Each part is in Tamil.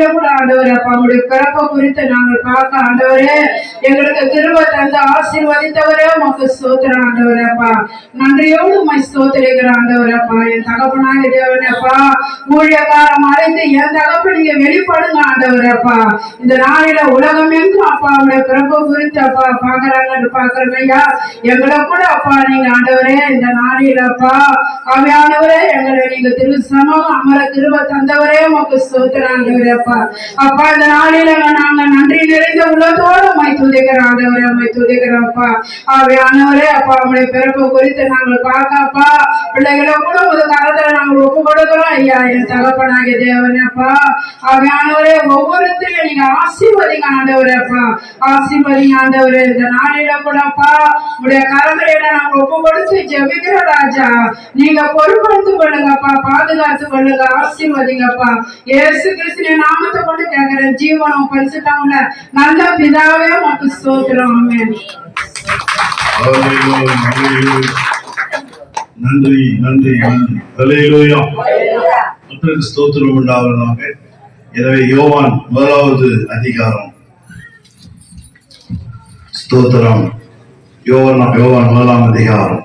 ஆண்டவரே உங்களுடைய பிறப்பை குறித்து நாங்கள் பார்க்க ஆண்டவரே எங்களுக்கு கிருபை தந்து ஆசீர்வதித்தவரே உமக்கு ஸ்தோத்திரம் ஆண்டவரேப்பா. நன்றியோடு உம்மை ஸ்தோத்திரிக்கிற ஆண்டவரேப்பா. என் தகப்பனாக தேவனேப்பா, ஊழியக்காரம் அழைத்து என் தகப்ப நீங்க வெளிப்படுங்க ஆண்டவரேப்பா. இந்த நாளில உலகம் எங்கும் அப்பா உங்களுடைய பிறப்பை குறித்து அப்பா பாக்குறாங்கன்னு பாக்குறேன் ஐயா. எங்களை கூட அப்பா நீங்க ஆண்டவரே இந்த நாளிலப்பா அவையானவரே எங்களை நீங்க திரு சமம் அமர கிருபை தந்தவரே உமக்கு ஸ்தோத்திரம் ஆண்டவரேப்பா. அப்பா இந்த நாளில நாங்க நன்றி நிறைந்த உள்ளத்தோடு உம்மை துதிக்கிறோம் ஆண்டவரே, உம்மை துதிக்கிறோம்ப்பா. ஆவியானவரே அப்பா உங்களுடைய பிறப்பு குறித்து நாங்கள் பார்க்கப்பா பிள்ளைகளை கூட ஒரு கரத்துல நாங்கள் ஒப்பு கொடுக்கிறோம் ஐயா. என் தகப்பனாகிய தேவனேப்பா, ஆவியானவரே ஒவ்வொருத்தையும் நீங்க ஆசீர்வதிங்க ஆண்டவரேப்பா, ஆசீர்வதிங்க ஆண்டவரே. இந்த நாளில கூடப்பா உங்களுடைய கரங்களில நாங்கள் ஒப்பு கொடுத்து ஜெபிக்கிற ராஜா, நீங்க பொறுப்படுத்திக் கொள்ளுங்கப்பா, பாதுகாத்துக் கொள்ளுங்க, ஆசீர்வதிங்கப்பா. இயேசு கிறிஸ்துவின் நாமத்தை கொண்டு கேட்கிறேன் ஜீவனம் பரிசுத்தமுள்ள நல்ல பிதாவே உமக்கு ஸ்தோத்திரம். ஆமென். நன்றி நன்றி நன்றி. ஹல்லேலூயா. கர்த்தருக்கு ஸ்தோத்திரம் உண்டாவதாக. எனவே யோவான் 1வது அதிகாரம் ஸ்தோத்திரம். யோவான் 1ஆம் அதிகாரம்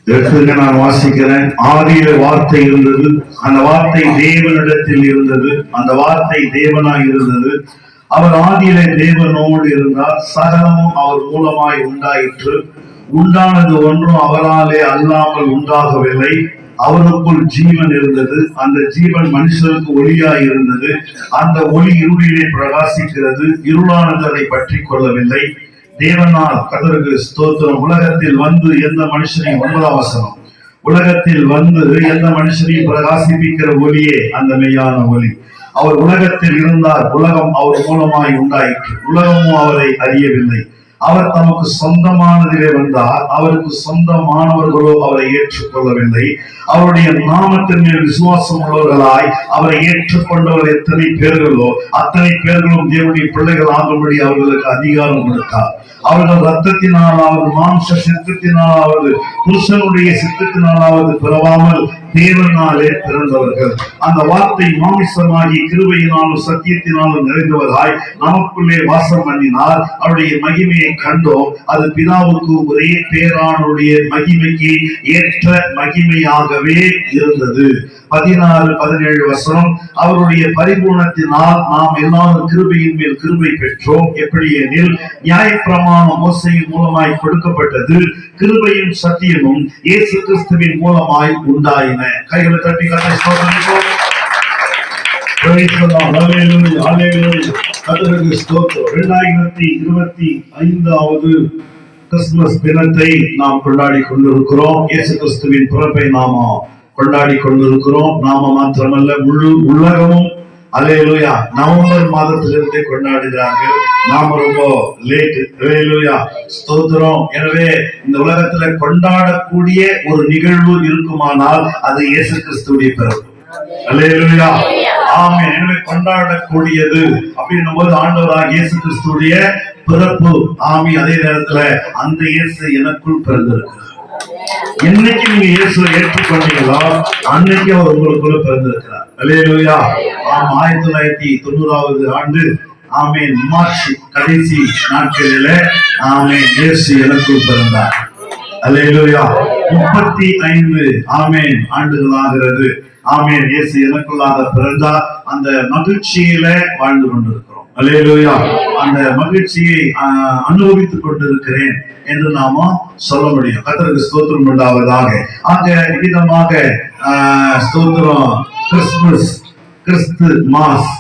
எடுத்துங்க. நான் வாசிக்கிறேன். ஆதியிலே வார்த்தை இருந்தது, அந்த வார்த்தை தேவனிடத்தில் இருந்தது, அந்த வார்த்தை தேவனாய் இருந்தது. அவர் ஆதியிலே தேவனோடு இருந்தார். சகலமும் அவர் மூலமாய் உண்டாயிற்று. உண்டானது ஒன்றும் அவராலே அல்லாமல் உண்டாகவில்லை. அவருக்குள் ஜீவன் இருந்தது, அந்த ஜீவன் மனுஷருக்கு ஒளியாய் இருந்தது. அந்த ஒளி இருளிலே பிரகாசிக்கிறது, இருளானது அதை பற்றி கொள்ளவில்லை. தேவனால் கர்த்தருக்கு ஸ்தோத்திரம். உலகத்தில் வந்து எந்த மனுஷனையும் 9ஆம் வசனம், உலகத்தில் வந்து எந்த மனுஷனையும் பிரகாசிப்பிக்கிற ஒளியே அந்த மெய்யான ஒளி. அவர் உலகத்தில் இருந்தார், உலகம் அவர் மூலமாய் உண்டாயிற்று, உலகமும் அவரை அறியவில்லை. அவர் தமக்கு சொந்தமானதிலே வந்தார், அவருக்கு சொந்தமானவர்களோ அவரை ஏற்றுக்கொள்ளவில்லை. அவருடைய நாமத்தின் மேல் விசுவாசம் உள்ளவர்களாய் அவரை ஏற்றுக்கொண்டவர் எத்தனை பேர்களோ அத்தனை பேர்களும் தேவனுடைய பிள்ளைகள் ஆகும்படி அவர்களுக்கு அதிகாரம் கொடுத்தார். அவர்கள் ரத்தத்தினாலாவது மாம்ச சித்தத்தினாலாவது புருஷனுடைய சித்தத்தினாலாவது பிறவாமல் தேவனாலே பிறந்தவர்கள். அந்த வார்த்தை மாமிசமாகி கிருபையினாலும் சத்தியத்தினாலும் நிறைந்தவராய் நமக்குள்ளே வாசம் பண்ணினார். அவருடைய மகிமையை கண்டோம். அது பிதாவுக்கு ஒரே பேரானுடைய மகிமைக்கு ஏற்ற மகிமையாகவே இருந்தது. 16, 17 வசனம். அவருடைய பரிபூர்ணத்தினால் நாம் எல்லாரும் கிருபையின் மேல் கிருபை பெற்றோம். எப்படி எனில் நியாயப்பிரமாணம் மோசையின் மூலமாய் கொடுக்கப்பட்டது, கிருபையும் சத்தியமும் இயேசு கிறிஸ்துவின் மூலமாய் உண்டாயின. கைகளை தட்டி கர்த்தரை ஸ்தோத்திரிப்போம். கர்த்தருக்கு ஸ்தோத்திரம். 2025வது கிறிஸ்துமஸ் தினத்தை நாம் கொண்டாடி கொண்டிருக்கிறோம். இயேசு கிறிஸ்துவின் பிறப்பை நாம கொண்டாடி கொண்டிருக்கிறோம். நாம மாத்திரமல்ல, முழு உலகமும் அல்லேலூயா நவம்பர் மாதத்திலிருந்தே கொண்டாடுகிறார்கள். நாம ரொம்ப லேட். அல்லேலூயா ஸ்தோத்திரம். எனவே இந்த உலகத்துல கொண்டாடக்கூடிய ஒரு நிகழ்வு இருக்குமானால் அது இயேசு கிறிஸ்துவின் பிறப்பு. அல்லேலூயா ஆமென். எனவே கொண்டாடக்கூடியது அப்படின்னும் போது ஆண்டவராகிய இயேசு கிறிஸ்துவின் பிறப்பு. ஆமி. அதே நேரத்துல அந்த இயேசு எனக்குள் பிறந்திருக்கிறார். என்னைக்கு நீங்க இயேசுவை ஏற்றுக்கொண்டீங்களோ அன்னைக்கு அவர் உங்களுக்குள்ள பிறந்திருக்கிறார். அல்லேலூயா. ஆமா. 1990வது ஆண்டு ஆமேன் மார்ச் கடைசி நாட்களில ஆமேன் இயேசு எனக்குள் பிறந்தார். அல்லேலூயா. 35 ஆமேன் ஆண்டுகளாகிறது. ஆமேன் இயேசு எனக்குள்ளாக பிறந்தார். அந்த மகிழ்ச்சியில வாழ்ந்து கொண்டிருக்கிறோம். அல்லேலூயா. அந்த மகிழ்ச்சியை அனுபவித்துக் கொண்டிருக்கிறேன் என்று நாம சொல்ல முடியும். கர்த்தருக்கு ஸ்தோத்திரம் உண்டாவதாக. ஆக விதமாக ஸ்தோத்திரம். கிறிஸ்துமஸ், கிறிஸ்து மாஸ்,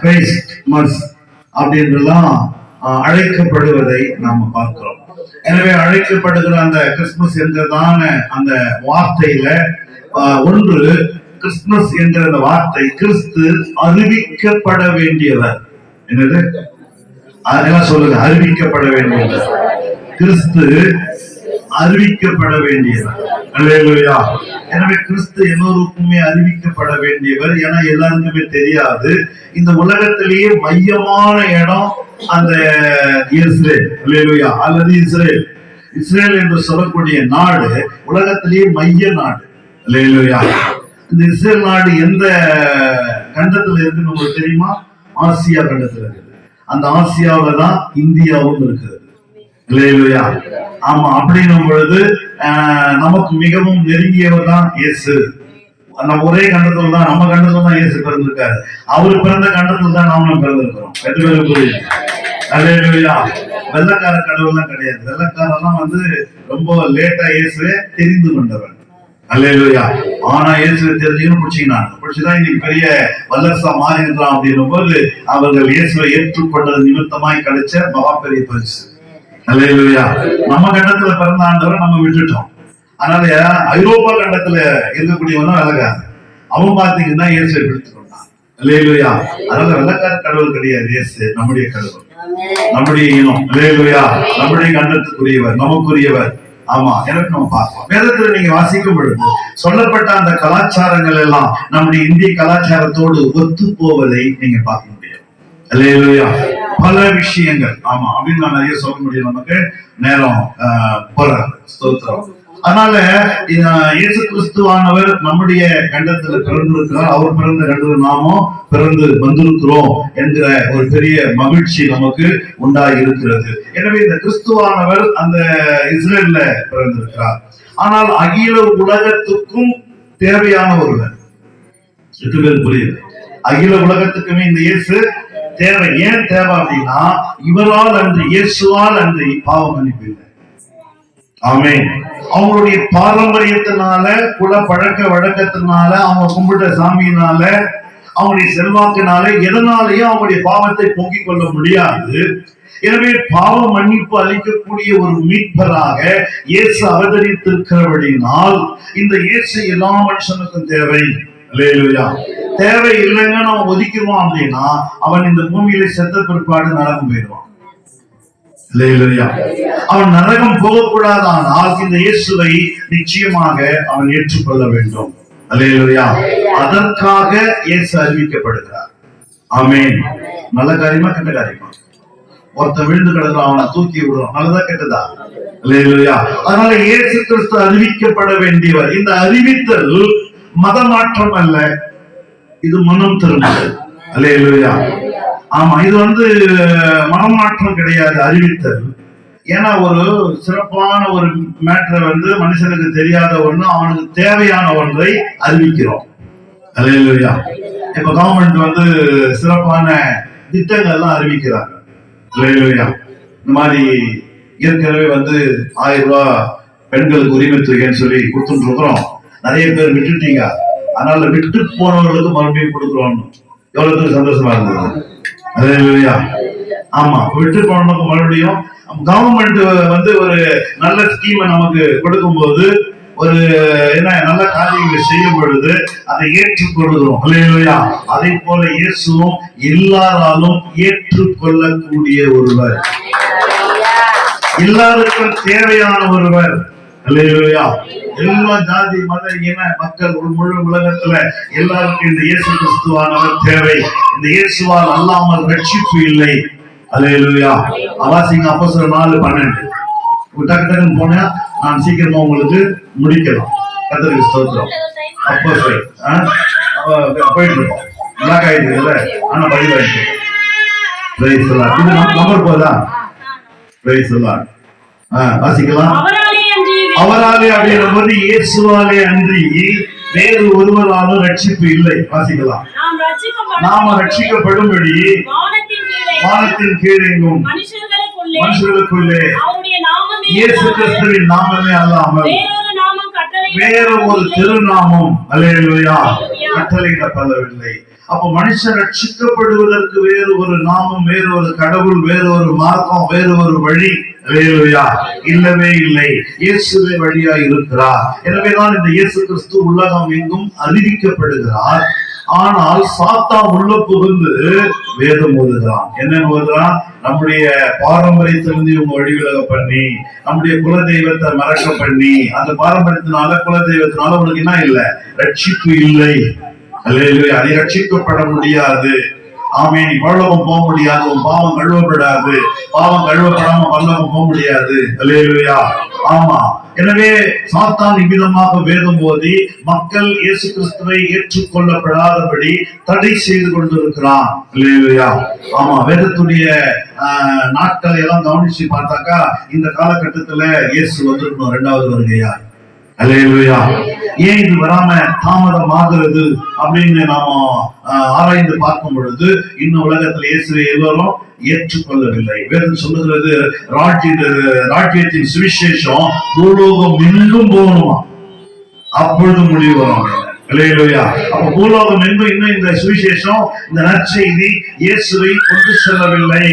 கிறிஸ்துமஸ் அப்படின்றெல்லாம் அழைக்கப்படுவதை நாம பார்க்கிறோம். எனவே அழைக்கப்படுகிற அந்த கிறிஸ்துமஸ் என்றதான அந்த வார்த்தையில ஒன்று, கிறிஸ்துமஸ் என்ற அந்த வார்த்தை கிறிஸ்து அறிவிக்கப்பட வேண்டியவர். என்னது? அதெல்லாம் சொல்லுங்க. அறிவிக்கப்பட வேண்டியவர். கிறிஸ்து அறிவிக்கப்பட வேண்டியவர். அல்லேலூயா. எனவே கிறிஸ்து எல்லோருக்குமே அறிவிக்கப்பட வேண்டியவர். ஏன்னா எல்லாருக்குமே தெரியாது. இந்த உலகத்திலேயே மையமான இடம் அந்த இஸ்ரேல். அல்லேலூயா. அல்லது இஸ்ரேல். இஸ்ரேல் என்று சொல்லக்கூடிய நாடு உலகத்திலேயே மைய நாடு. அல்லேலூயா. இந்த இஸ்ரேல் நாடு எந்த கண்டத்துல இருக்குன்னு உங்களுக்கு தெரியுமா? ஆசியா கண்டத்துல இருக்குது. அந்த ஆசியாவில தான் இந்தியாவும் இருக்கிறது. இல்லையா? ஆமா. அப்படின்னும் பொழுது நமக்கு மிகவும் நெருங்கியவர் தான் இயேசு. நம்ம ஒரே கண்டத்துல தான், நம்ம கண்டத்துல தான் இயேசு பிறந்திருக்காரு. அவரு பிறந்த கண்டத்துல தான் நாமளும் பிறந்திருக்கிறோம். எட்டு பேரும் புரியுது? அல்லேலூயா. வெள்ளக்கார கடவுள்லாம் கிடையாது. வெள்ளக்காரெல்லாம் ரொம்ப லேட்டா இயேசுவை தெரிந்து கொண்டவன். அல்லேலூயா. ஆனா இயேசுவை தெரிஞ்சுக்கணும் பிடிச்சுதான் இன்னைக்கு பெரிய வல்லரசா மாறி இருக்கிறான். அப்படின்னும் போது அவர்கள் இயேசுவை ஏற்றுக்கொண்டது நிமித்தமாய் கிடைச்ச மகா பெரிய பரிசு. அல்லேலூயா. நம்ம கண்டத்துல பிறந்த ஆண்டவரை நம்ம விட்டுட்டோம். அதனால ஐரோப்பா கண்டத்துல இருக்கக்கூடியவனும் வெள்ளக்காரன். அவன் பாத்தீங்கன்னா இயேசுவை பிடித்துக் கொண்டான். அல்லேலூயா. அதனால வெள்ளக்கார கடவுள் கிடையாது இயேசு, நம்முடைய கடவுள், நம்முடைய இனம். அல்லேலூயா. நம்முடைய கண்டத்துக்குரியவர், நமக்குரியவர். ஆமா. எனக்கு நம்ம பார்ப்போம். வேதத்துல நீங்க வாசிக்கும் பொழுது சொல்லப்பட்ட அந்த கலாச்சாரங்கள் எல்லாம் நம்முடைய இந்திய கலாச்சாரத்தோடு ஒத்து போவதை நீங்க பார்க்க முடியும். அல்லேலூயா. பல விஷயங்கள். ஆமா. அப்படின்னு நான் நிறைய சொல்ல முடியும். நமக்கு நேரம் போறாரு. ஸ்தோத்திரம். அதனால இயேசு கிறிஸ்துவானவர் நம்முடைய கண்டத்துல பிறந்திருக்கிறார். அவர் பிறந்த கண்டத்தில் நாமும் பிறந்து வந்திருக்கிறோம் என்கிற ஒரு பெரிய மகிழ்ச்சி நமக்கு உண்டாகி இருக்கிறது. எனவே இந்த கிறிஸ்துவானவர் அந்த இஸ்ரேல்ல பிறந்திருக்கிறார். ஆனால் அகில உலகத்துக்கும் தேவையான ஒருவர். புரியுது? அகில உலகத்துக்குமே இந்த இயேசு தேவை. ஏன் தேவை அப்படின்னா, இவரால் அன்று, இயேசுவால் அன்று பாவம் மன்னிப்பு இல்லை. ஆமென். அவங்களுடைய பாரம்பரியத்தினால, குல பழக்க வழக்கத்தினால, அவங்க கும்பிட்ட சாமியினால, அவங்களுடைய செல்வாக்கினால, எதனாலையும் அவங்களுடைய பாவத்தை போக்கிக் கொள்ள முடியாது. எனவே பாவ மன்னிப்பு அளிக்கக்கூடிய ஒரு மீட்பராக இயேசு அவதரித்திருக்கிறபடினால் இந்த இயேசு எல்லா மனுஷனுக்கும் தேவை. அல்லேலூயா. தேவை இல்லைங்க நம்ம ஒதுக்கிடுவோம் அப்படின்னா அவன் இந்த பூமியில செத்த பிற்பாடு நரகம் போயிடுவான். அல்லேலூயா. அவன் நரகம் போகக்கூடாதானால் இந்த இயேசுவை நிச்சயமாக அவன் ஏற்றுக்கொள்ள வேண்டும். அல்லேலூயா. அதற்காக இயேசு அறிவிக்கப்படுகிறார். ஆமென். நல்ல காரியமா கெட்ட காரியமா? ஒருத்த விழுந்து கிடக்குறான், அவனை தூக்கி விடுறோம். நல்லதா கெட்டதா? அல்லேலூயா. அதனால இயேசு கிறிஸ்து அறிவிக்கப்பட வேண்டியவர். இந்த அறிவித்தல் மத மாற்றம் அல்ல, இது மனம் திரும்புதல். அல்லேலூயா. ஆமா. இது மனமாற்றம் கிடையாது, அறிவித்தல். ஏன்னா ஒரு சிறப்பான ஒரு மேட்டரை மனுஷனுக்கு தெரியாத ஒண்ணு, அவனுக்கு தேவையான ஒன்றை அறிவிக்கிறோம். அல்லேலூயா. இப்ப கவர்மெண்ட் சிறப்பான திட்டங்கள் எல்லாம் அறிவிக்கிறாங்க. அல்லேலூயா. இந்த மாதிரி ஏற்கனவே 1000 ரூபாய் பெண்களுக்கு உரிமை தொகைன்னு சொல்லி கொடுத்துட்டு இருக்கிறோம். நிறைய பேர் விட்டுட்டீங்க, அதனால விட்டு போனவர்களுக்கு மறுபடியும் கொடுக்குறோம். எவ்வளவு சந்தோஷமா இருந்தது. அல்லேலூயா. ஆமா. விட்டு போனவங்களுக்கு மறுபடியும் கவர்மெண்ட் ஒரு நல்ல ஸ்கீமை நமக்கு கொடுக்கும் போது நல்ல காரியங்களை செய்யும் பொழுது அதை ஏற்றுக்கொள்கிறோம். அல்லேலூயா. அதை போல இயேசுவும் எல்லாராலும் ஏற்றுக்கொள்ளக்கூடிய ஒருவர், எல்லாருக்கும் தேவையான ஒருவர். அல்லேலூயா. எல்லா ஜாதி மத இன மக்கள் முழு உலகத்துல எல்லாருக்கும் இந்த இயேசு கிறிஸ்துவானவர் தேவை. இந்த இயேசுவால் அல்லாமல் ரட்சிப்பு இல்லை. அல்லேலூயா. வாசிங்க அப்போஸ்தலர் 4:12. டக்குன்னு போனா நான் சீக்கிரமா உங்களுக்கு முடிக்கலாம். கர்த்தருக்கு ஸ்தோத்திரம். அப்போஸ்தலர் போயிட்டு இருக்கோம். பிளாக் ஆயிடுதுல, ஆனா பதில் ஆயிடுச்சு. Praise the Lord. இது நம்பர் போதா? Praise the Lord. வாசிக்கலாம். அவராலே அப்படிங்கும்போது இயேசுவாலே அன்றி வேறு ஒருவராலும் ரட்சிப்பு இல்லை. வாசிக்கலாம். நாம ரட்சிக்கப்படும்படி வானத்தின் கீழெங்கும் மனுஷர்களுக்குள்ளே இயேசு கிறிஸ்துவின் நாமமே அல்லாமல் வேற ஒரு திருநாமம் அல்லேலூயா கட்டளையிடப்படவில்லை. அப்ப மனுஷன் ரட்சிக்கப்படுவதற்கு வேறு ஒரு நாமம், வேறு ஒரு கடவுள், வேறு ஒரு மார்க்கம், வேறு ஒரு வழி அல்லேலூயா இல்லவே இல்லை. இயேசுவே வழியா இருக்கிறார். எனவேதான் இந்த இயேசு கிறிஸ்து உலகம் எங்கும் அறிவிக்கப்படுகிறார். ஆனால் சாத்தான் உள்ள புகுந்து வேதம் ஓதுகிறான். என்ன ஓதுகிறான்? நம்முடைய பாரம்பரியத்திலிருந்து இவங்க வழிவிலக பண்ணி, நம்முடைய குலதெய்வத்தை மறக்க பண்ணி, அந்த பாரம்பரியத்தினால குலதெய்வத்தினால உனக்கு என்ன இல்லை? ரட்சிப்பு இல்லை. அல்லேலூயா. அதை ரட்சிக்கப்பட முடியாது. ஆமென். நீ பரலோகம் போக முடியாது, உன் பாவம் கழுவப்படாது. பாவம் கழுவப்படாம பரலோகம் போக முடியாது. அல்லேலூயா. ஆமா. எனவே சாத்தான் இவ்விதமாக வேதம் போதி மக்கள் இயேசு கிறிஸ்துவை ஏற்றுக்கொள்ளப்படாதபடி தடை செய்து கொண்டிருக்கிறான். அல்லேலூயா. ஆமா, வேதத்துடைய நாட்களை எல்லாம் கவனிச்சு பார்த்தாக்கா இந்த காலகட்டத்துல இயேசு வந்திருக்கணும், இரண்டாவது வருகையா. அல்லேலூயா. ஏன் இது வராம தாமதமாகிறது அப்படின்னு நாம ஆராய்ந்து பார்க்கும் பொழுது இன்னும் உலகத்துல இயேசுவை எல்லோரும் ஏற்றுக்கொள்ளவில்லை. வேதம் சொல்லுகிறது ராஜ்யத்தின் சுவிசேஷம் பூலோகம் எங்கும் போகணுமா, அப்பொழுது முடிவு வரும். அல்லேலூயா. அப்ப பூலோகம் எங்கும் இன்னும் இந்த சுவிசேஷம், இந்த நற்செய்தி இயேசுவை கொண்டு செல்லவில்லை,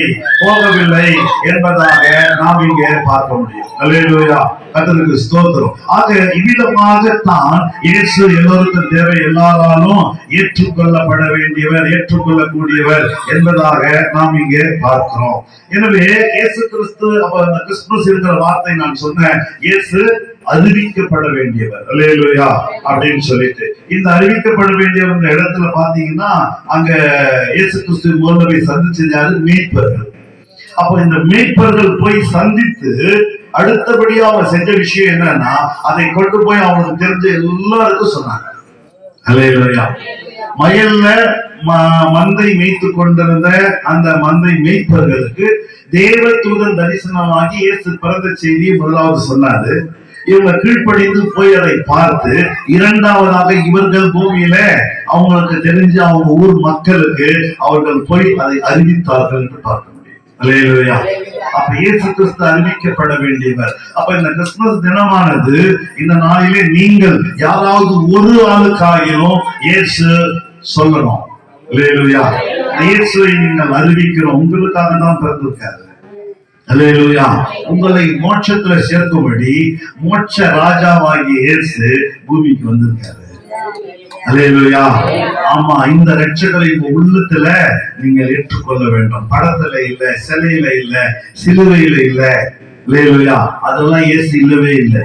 போகவில்லை என்பதாக நாம் இங்கே பார்க்க முடியும். அல்லேலூயா. கர்த்தருக்கு ஸ்தோத்திரம். ஆக இவ்விதமாகத்தான் இயேசு எல்லோருக்கும் தேவை, எல்லாராலும் ஏற்றுக்கொள்ளப்பட வேண்டியவர், ஏற்றுக்கொள்ளக்கூடியவர் என்பதாக நாம் இங்கே பார்க்கிறோம். எனவே இயேசு கிறிஸ்து, அப்ப அந்த கிறிஸ்துமஸ் இருக்கிற வார்த்தை நான் சொன்னேன், இயேசு அறிவிக்கப்பட வேண்டியவர். அல்லேலூயா அப்படின்னு சொல்லிட்டு இந்த அறிவிக்கப்பட வேண்டியவங்க இடத்துல பாத்தீங்கன்னா அங்க இயேசு கிறிஸ்து முதல்ல போய் சந்திச்சது யாரு? மீட்பர்கள். அப்ப இந்த மீட்பர்கள் போய் சந்தித்து அடுத்தபடியா அவங்க செஞ்ச விஷயம் என்னன்னா, அதை கொண்டு போய் அவங்களுக்கு தெரிஞ்ச எல்லாருக்கும் சொன்னாங்க. அல்லேலூயா. மயல்ல மந்தை மேய்த்து கொண்டிருந்த அந்த மந்தை மேய்ப்பர்களுக்கு தேவ தூதன் தரிசனமாகி இயேசு பிறந்த செய்தியை முதலாவது சொன்னாரு. இவங்க கீழ்ப்படிந்து போய் அதை பார்த்து இரண்டாவதாக இவர்கள் பூமியில அவங்களுக்கு தெரிஞ்ச அவங்க ஊர் மக்களுக்கு அவர்கள் போய் அதை அறிவித்தார்கள் என்று பார்க்க முடியும். அல்லேலூயா. அப்ப இயேசு கிறிஸ்து அறிவிக்கப்பட வேண்டியவர். அப்ப இந்த கிறிஸ்துமஸ் தினமானது இந்த நாளிலே நீங்கள் யாராவது ஒரு ஆளுக்காகிலும் இயேசு சொல்லணும். அல்லேலூயா. இயேசுவை நீங்கள் அறிவிக்கிறோம், உங்களுக்காக தான் பிறந்திருக்காரு. அல்லேலூயா. உங்களை மோட்சத்துல சேர்க்கும்படி மோட்ச ராஜாவாகிய இயேசு பூமிக்கு வந்திருக்காரு. அல்லேலூயா. ஆமா, இந்த ரட்சகரை உங்க உள்ளத்துல நீங்கள் ஏற்றுக்கொள்ள வேண்டும். படத்துல இல்ல, சிலையில இல்ல, சிலுவையில இல்ல. அல்லேலூயா. அதெல்லாம் இயேசு இல்லவே இல்லை.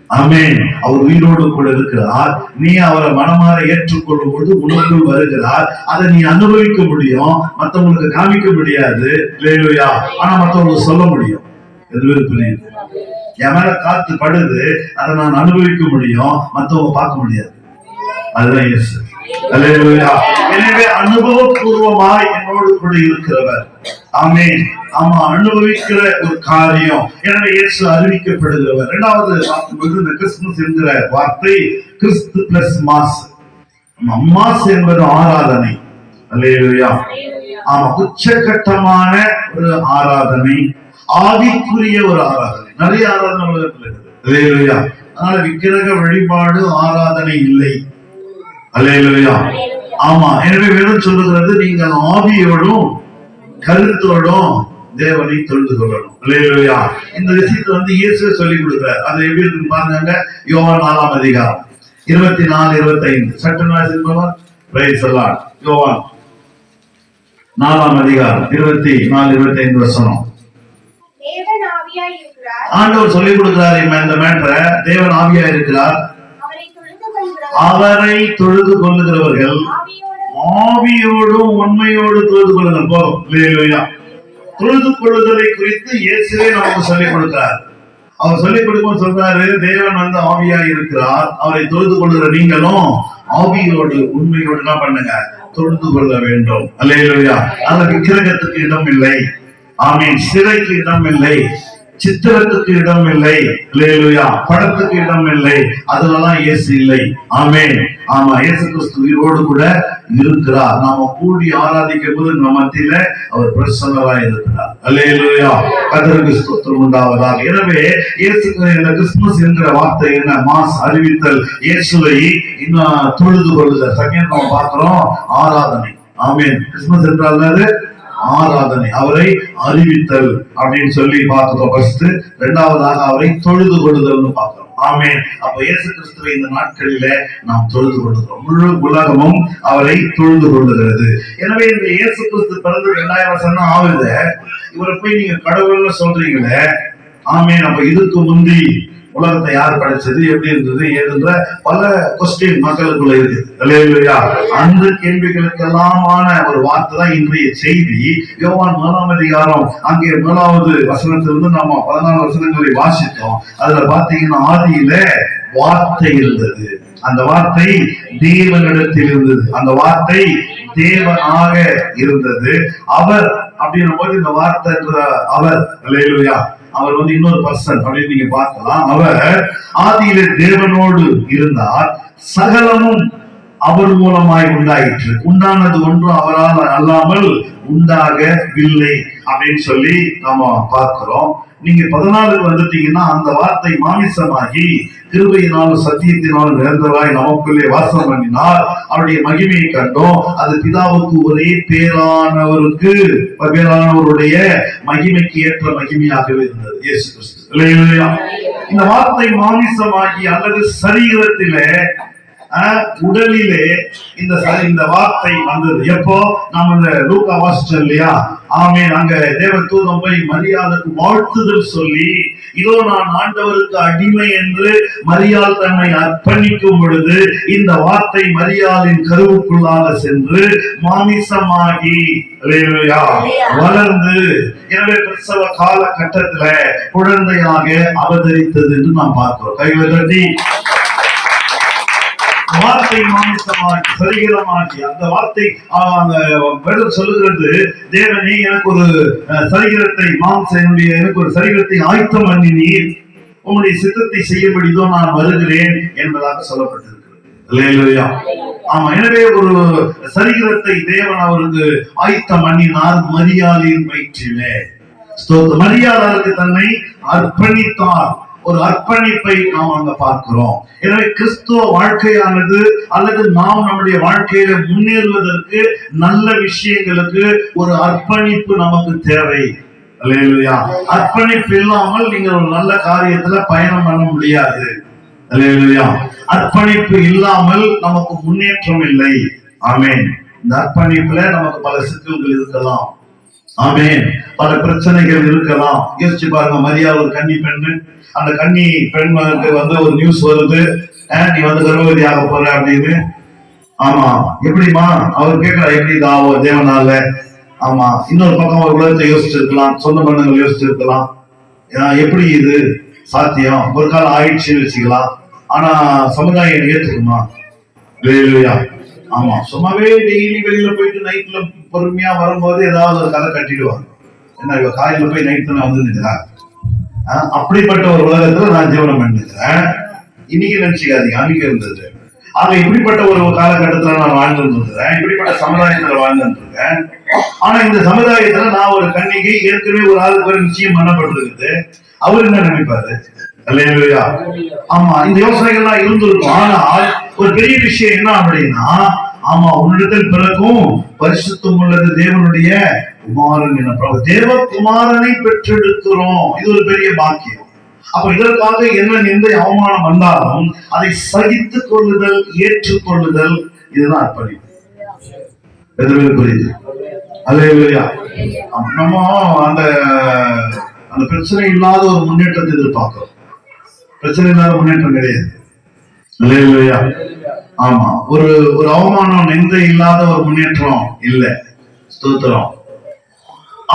ஆமென். அவர் உயிரோடு கூட இருக்கிறார். நீ அவரை மனமாற ஏற்றுக்கொள்ளும் பொழுது உனக்குள் வருகிறார். அதை நீ அனுபவிக்க முடியும், மற்றவங்களுக்கு காமிக்க முடியாது. அல்லேலூயா. ஆனா மற்றவங்களுக்கு சொல்ல முடியும். எதுவும் புரியுது? என் மேல காத்து படுது, அதை நான் அனுபவிக்க முடியும், மற்றவங்க பார்க்க முடியாது. அதுதான் இயேசு. அல்லேலூயா. எனவே அனுபவபூர்வமாய் என்னோடு கூட இருக்கிறவர். ஆமென். ஆமா, அனுபவிக்கிற ஒரு காரியம். எனவே இயேசு அறிவிக்கப்படுகிறவர். இரண்டாவது இந்த கிறிஸ்துமஸ் என்கிற வார்த்தை கிறிஸ்து பிளஸ் மாஸ். மாஸ் என்பது ஆராதனை. அல்லேலூயா. ஆமா, உச்சகட்டமான ஒரு ஆராதனை, ஆவிக்குரிய ஒரு ஆராதனை. நிறைய ஆராதனை உலகத்தில் இருக்குது. அல்லேலூயா. அதனால விக்கிரக வழிபாடு ஆராதனை இல்லை. அல்லேலூயா. ஆமா, எனவே வேதம் சொல்லுகிறது நீங்கள் ஆவியோடும் கருத்தோடும் தேவனை தொழுது கொள்ளணும். அல்லேலூயா. இந்த விஷயத்தை இயேசுவே சொல்லி கொடுக்கிறார். அதை எப்படி இருக்கு பாருங்க. யோவான் 4ஆம் அதிகாரம் 24, 25 சட்டநாள் என்பவர் பிரைஸ் தி லார்ட். யோவான் 4ஆம் அதிகாரம் 24, 25 வசனம். தேவன் ஆவியாய் இருக்கிறார். ஆண்டவர் சொல்லி கொடுக்கிறார் இந்த மேட்டரை. தேவன் ஆவியாய் இருக்கிறார். அவரை தொழுது கொள்ளுகிறவர்கள் ஆவியோடும் உண்மையோடு தொழுது கொள்ளுங்கள். போதும். அல்லேலூயா. தொழுது கொள்ளுதலை குறித்து இயேசுவே நமக்கு சொல்லிக் கொடுக்கிறார். அவர் சொல்லிக் கொடுக்கும் சொல்றாரு, தேவன் ஆவியாய் இருக்கிறார். அவரை தொழுது கொள்ளுகிற நீங்களும் ஆவியோடு உண்மையோடு என்ன பண்ணுங்க? தொழுது கொள்ள வேண்டும். அல்லேலூயா. அந்த விக்கிரகத்துக்கு இடம் இல்லை. ஆமென். சிலைக்கு இடம் இல்லை, சித்திரத்துக்கு இடம் இல்லை. அல்லேலூயா. படத்துக்கு இடம் இல்லை. அதுலலாம் இயேசு இல்லை. ஆமென். ஆமா, இயேசு கிறிஸ்து உயிரோடு கூட இருக்கிறார். நாம கூடி ஆராதிக்கும் போது நம்ம மத்தியில அவர் பிரசன்னராய் இருக்கிறார். அல்லேலூயா. கர்த்தருக்கு ஸ்தோத்திரம் உண்டாவதாக. எனவே இயேசுக்கு இந்த கிறிஸ்துமஸ் என்கிற வார்த்தை என்ன? மாஸ், அறிவித்தல், இயேசுவை இன்னும் தொழுது கொள்ளுதல். செகண்ட் நம்ம பார்க்கிறோம் ஆராதனை. ஆமென். கிறிஸ்துமஸ் என்றால் ஆராதனை, அவரை அறிவித்தல் அப்படின்னு சொல்லி பார்த்தோம் ஃபர்ஸ்ட். இரண்டாவதாக அவரை தொழுது கொள்ளுதல்னு பார்க்கிறோம். ஆமென். அப்ப இயேசு கிறிஸ்துவை இந்த நாட்களில நாம் தொழுது கொள்ளுகிறோம். முழு உலகமும் அவரை தொழுது கொள்ளுகிறது. எனவே இந்த இயேசு கிறிஸ்து பிறந்து 2000 வருஷம் தான் ஆகுது. இவரை போய் நீங்க கடவுள்னு சொல்றீங்களே. ஆமென். அப்ப இதுக்கு முந்தி உலகத்தை யார் படைச்சது, எப்படி இருந்தது, ஏதுன்ற பல கொஸ்டின் மக்களுக்குள்ள இருக்குது. அல்லேலூயா. அந்த கேள்விகளுக்கெல்லாமான ஒரு வார்த்தை தான் இன்றைய செய்தி. யோவான் 1ஆம் அதிகாரம் அங்கே 1வது வசனத்திலிருந்து நாம 14 வசனங்களை வாசித்தோம். அதுல பாத்தீங்கன்னா ஆதியில வார்த்தை இருந்தது, அந்த வார்த்தை தேவனிடத்தில் இருந்தது, அந்த வார்த்தை தேவனாக இருந்தது. அவர் அப்படின்னும் போது இந்த வார்த்தை அவர், அல்லேலூயா, அவர் இன்னொரு பர்சன் அப்படின்னு நீங்க பார்க்கலாம். அவர் ஆதியிலே தேவனோடு இருந்தார், சகலமும் அவர் மூலமாய் உண்டாயிற்று, உண்டானது ஒன்றும் அவரால் அல்லாமல் உண்டாகவில்லை அப்படின்னு சொல்லி நாம பார்க்கிறோம். நீங்க 14க்கு வந்துட்டீங்கன்னா அந்த வார்த்தை மாமிசமாகி கிருபையினாலும் சத்தியத்தினாலும் நிரந்தரமாய் நமக்குள்ளே வாசம் பண்ணினார், அவருடைய மகிமையை கண்டோம். அது பிதாவுக்கு ஒரே பேரானவருடைய மகிமைக்கு ஏற்ற மகிமையாகவே இருந்தது, இயேசு கிறிஸ்து. இல்லையா? இந்த வார்த்தை மாமிசமாகி அல்லது சரீரத்திலே உடலிலே இந்த வார்த்தை வந்தது. எப்போ நம்ம இந்த லூக்கா வாசிச்சோம் இல்லையா? ஆமென். அங்க தேவதூதன் போய் மரியாளுக்கு வாழ்த்துதல் சொல்லி, இதோ நான் ஆண்டவருக்கு அடிமை என்று மரியாள் தன்னை அர்ப்பணிக்கும் பொழுது இந்த வார்த்தை மரியாளின் கருவுக்குள்ளாக சென்று மாமிசமாகி வளர்ந்து, எனவே பிரசவ கால கட்டத்துல குழந்தையாக அவதரித்தது என்று நாம் பார்க்கிறோம். கைவதட்டி வார்த்தை மாமிசமாகி சரீரமாகி, அந்த வார்த்தை சொல்லுகிறது, தேவனே எனக்கு ஒரு சரீரத்தை எனக்கு ஒரு சரீரத்தை ஆயத்தம் பண்ணினீர், உங்களுடைய சித்தத்தை செய்யபடிதோ நான் வருகிறேன் என்பதாக சொல்லப்பட்டிருக்கிறது. ஆமா, எனவே ஒரு சரீரத்தை தேவன் அவருக்கு ஆயத்தம் பண்ணினார் மரியாளின் வயிற்றிலே. மரியாளுக்கு தன்னை அர்ப்பணித்தார். ஒரு அர்ப்பணிப்பை நாம் அங்க பார்க்கிறோம். எனவே கிறிஸ்துவ வாழ்க்கையானது அல்லது நாம் நம்முடைய வாழ்க்கையில முன்னேறுவதற்கு, நல்ல விஷயங்களுக்கு ஒரு அர்ப்பணிப்பு நமக்கு தேவை. அல்லேலூயா. அர்ப்பணிப்பு இல்லாமல் நீங்கள் ஒரு நல்ல காரியத்துல பயணம் பண்ண முடியாது. அல்லேலூயா. அர்ப்பணிப்பு இல்லாமல் நமக்கு முன்னேற்றம் இல்லை. ஆமென். இந்த அர்ப்பணிப்புல நமக்கு பல சிக்கல்கள் இருக்கலாம். ஆமென். பல பிரச்சனைகள் இருக்கலாம். யோசிச்சு பாருங்க, மரியாதை ஒரு கன்னி பெண்ணு, அந்த கன்னி பெண்ணுக்கு ஒரு நியூஸ் வருது, நீ கர்ப்பவதி ஆக போற அப்படின்னு. ஆமா, எப்படிமா அவர் கேட்கிறா, எப்படி தாவோ தேவனால. ஆமா, இன்னொரு பக்கம் ஒரு உலகத்தை யோசிச்சிருக்கலாம், சொந்த பந்தங்கள் யோசிச்சிருக்கலாம், எப்படி இது சாத்தியம், ஒரு காலம் ஆயிடுச்சுன்னு வச்சுக்கலாம். ஆனா சமுதாயம் ஏற்றுக்குமா? ஆமா, சும்மாவே டெய்லி வெளியில போயிட்டு நைட்ல பொறுமையா வரும்போது ஏதாவது ஒரு கதை கட்டிடுவாங்க. என்ன காலையில போய் நைட் நான் வந்துருக்கிறேன், அப்படிப்பட்ட ஒரு உலகத்துல நான் ஜீவனம் பண்ணிருக்கிறேன். இன்னைக்கு நினைச்சுக்காதீங்க, அன்னைக்கு இருந்தது. ஆக இப்படிப்பட்ட ஒரு காலகட்டத்துல நான் வாழ்ந்துருக்கிறேன், இப்படிப்பட்ட சமுதாயத்துல வாழ்ந்துருக்கேன். ஆனா இந்த சமுதாயத்துல நான் ஒரு கன்னிகை, ஏற்கனவே ஒரு ஆளுக்கு ஒரு நிச்சயம் பண்ணப்பட்டிருக்குது. அவர் என்ன நினைப்பாரு? அல்லேலூயா. ஆமா, இந்த யோசனைகள்லாம் இருந்திருக்கும். ஆனால் ஒரு பெரிய விஷயம் என்ன அப்படின்னா, ஆமா, உன்னிடத்தில் பிறக்கும் பரிசுத்தம் உள்ளது தேவனுடைய குமாரன் என தேவகுமாரனை பெற்றெடுக்கிறோம். இது ஒரு பெரிய பாக்கியம். அப்ப இதற்காக என்ன எந்த அவமானம் வந்தாலும் அதை சகித்துக் கொள்ளுதல், ஏற்றுக்கொள்ளுதல், இதுதான் அர்ப்பணிப்பு. புரியுது? அல்லேலூயா. நம்ம அந்த பிரச்சனை இல்லாத ஒரு முன்னேற்றத்தை எதிர்பார்க்கிறோம். பிரச்சனை இல்லாத முன்னேற்றம் கிடையாது. அல்லேலூயா. ஆமா, ஒரு அவமானம், நிந்தை இல்லாத ஒரு முன்னேற்றம் இல்ல. ஸ்தோத்திரம்.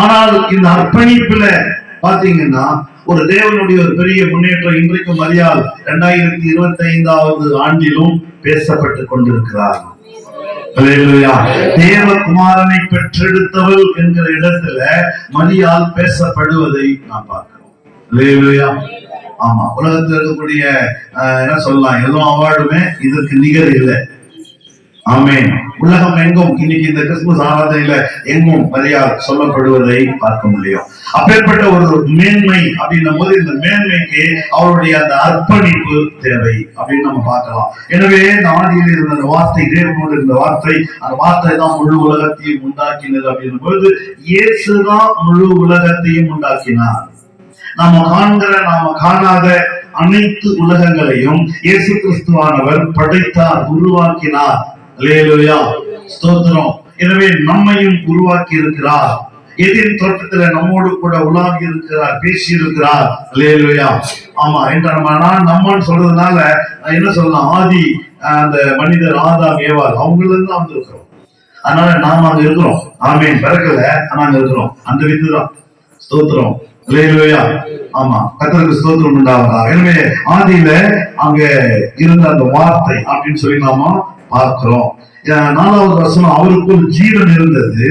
ஆனால் இந்த அர்ப்பணிப்புல பாத்தீங்கன்னா ஒரு தேவனுடைய ஒரு பெரிய முன்னேற்றம் இன்றைக்கு மரியாள் 2025வது ஆண்டிலும் பேசப்பட்டுக் கொண்டிருக்கிறார். தேவகுமாரனை பெற்றெடுத்தவள் என்கிற இடத்துல மரியாள் பேசப்படுவதை நாம் பார்க்கிறோம். ஆமா, உலகத்தில் இருக்கக்கூடிய என்ன சொல்லலாம், எல்லா அவார்டுமே இதற்கு நிகர் இல்லை. ஆமென். உலகம் எங்கும் இன்னைக்கு இந்த கிறிஸ்துமஸ் ஆராதனையில எங்கும் மரியாள் சொல்லப்படுவதை பார்க்க முடியும். அப்பேற்பட்ட ஒரு மேன்மை அப்படின்னும் போது இந்த மேன்மைக்கு அவருடைய அந்த அர்ப்பணிப்பு தேவை அப்படின்னு நம்ம பார்க்கலாம். எனவே இந்த ஆதியில் இருந்த அந்த வார்த்தை, தேவனோடு இருந்த வார்த்தை, அந்த வார்த்தை தான் முழு உலகத்தையும் உண்டாக்கினது அப்படின்னும் பொழுது இயேசுதான் முழு உலகத்தையும் உண்டாக்கினார். நாம காணாத அனைத்து உலகங்களையும் இயேசு கிறிஸ்துவானவர் படைத்தார், உருவாக்கினார். அல்லேலூயா. ஸ்தோத்திரம். எனவே நம்மையும் உருவாக்கி இருக்கிறார். ஏதேன் தோட்டத்துல நம்மோடு கூட உலாவி இருக்கிறார், பேசி இருக்கிறார். அல்லேலூயா. ஆமா, என்ற நம்மன்னு சொல்றதுனால என்ன சொல்லலாம், ஆதி அந்த மனிதர் ஆதாம் ஏவாள் அவங்கள இருந்து தான் வந்திருக்கிறோம். அதனால நாம அங்க இருக்கிறோம். ஆமேன். பிறக்கல, ஆனா அங்க இருக்கிறோம். அந்த வித்துதான். ஸ்தோத்திரம். அல்லேலூயா. ஆமா, கர்த்தருக்கு ஸ்தோத்திரம் உண்டாவதா. எனவே ஆதியில அங்க இருந்த அந்த வார்த்தை அப்படின்னு சொல்லி நாம பார்க்கிறோம். 4வது வசனம், அவருக்குள் ஜீவன் இருந்தது,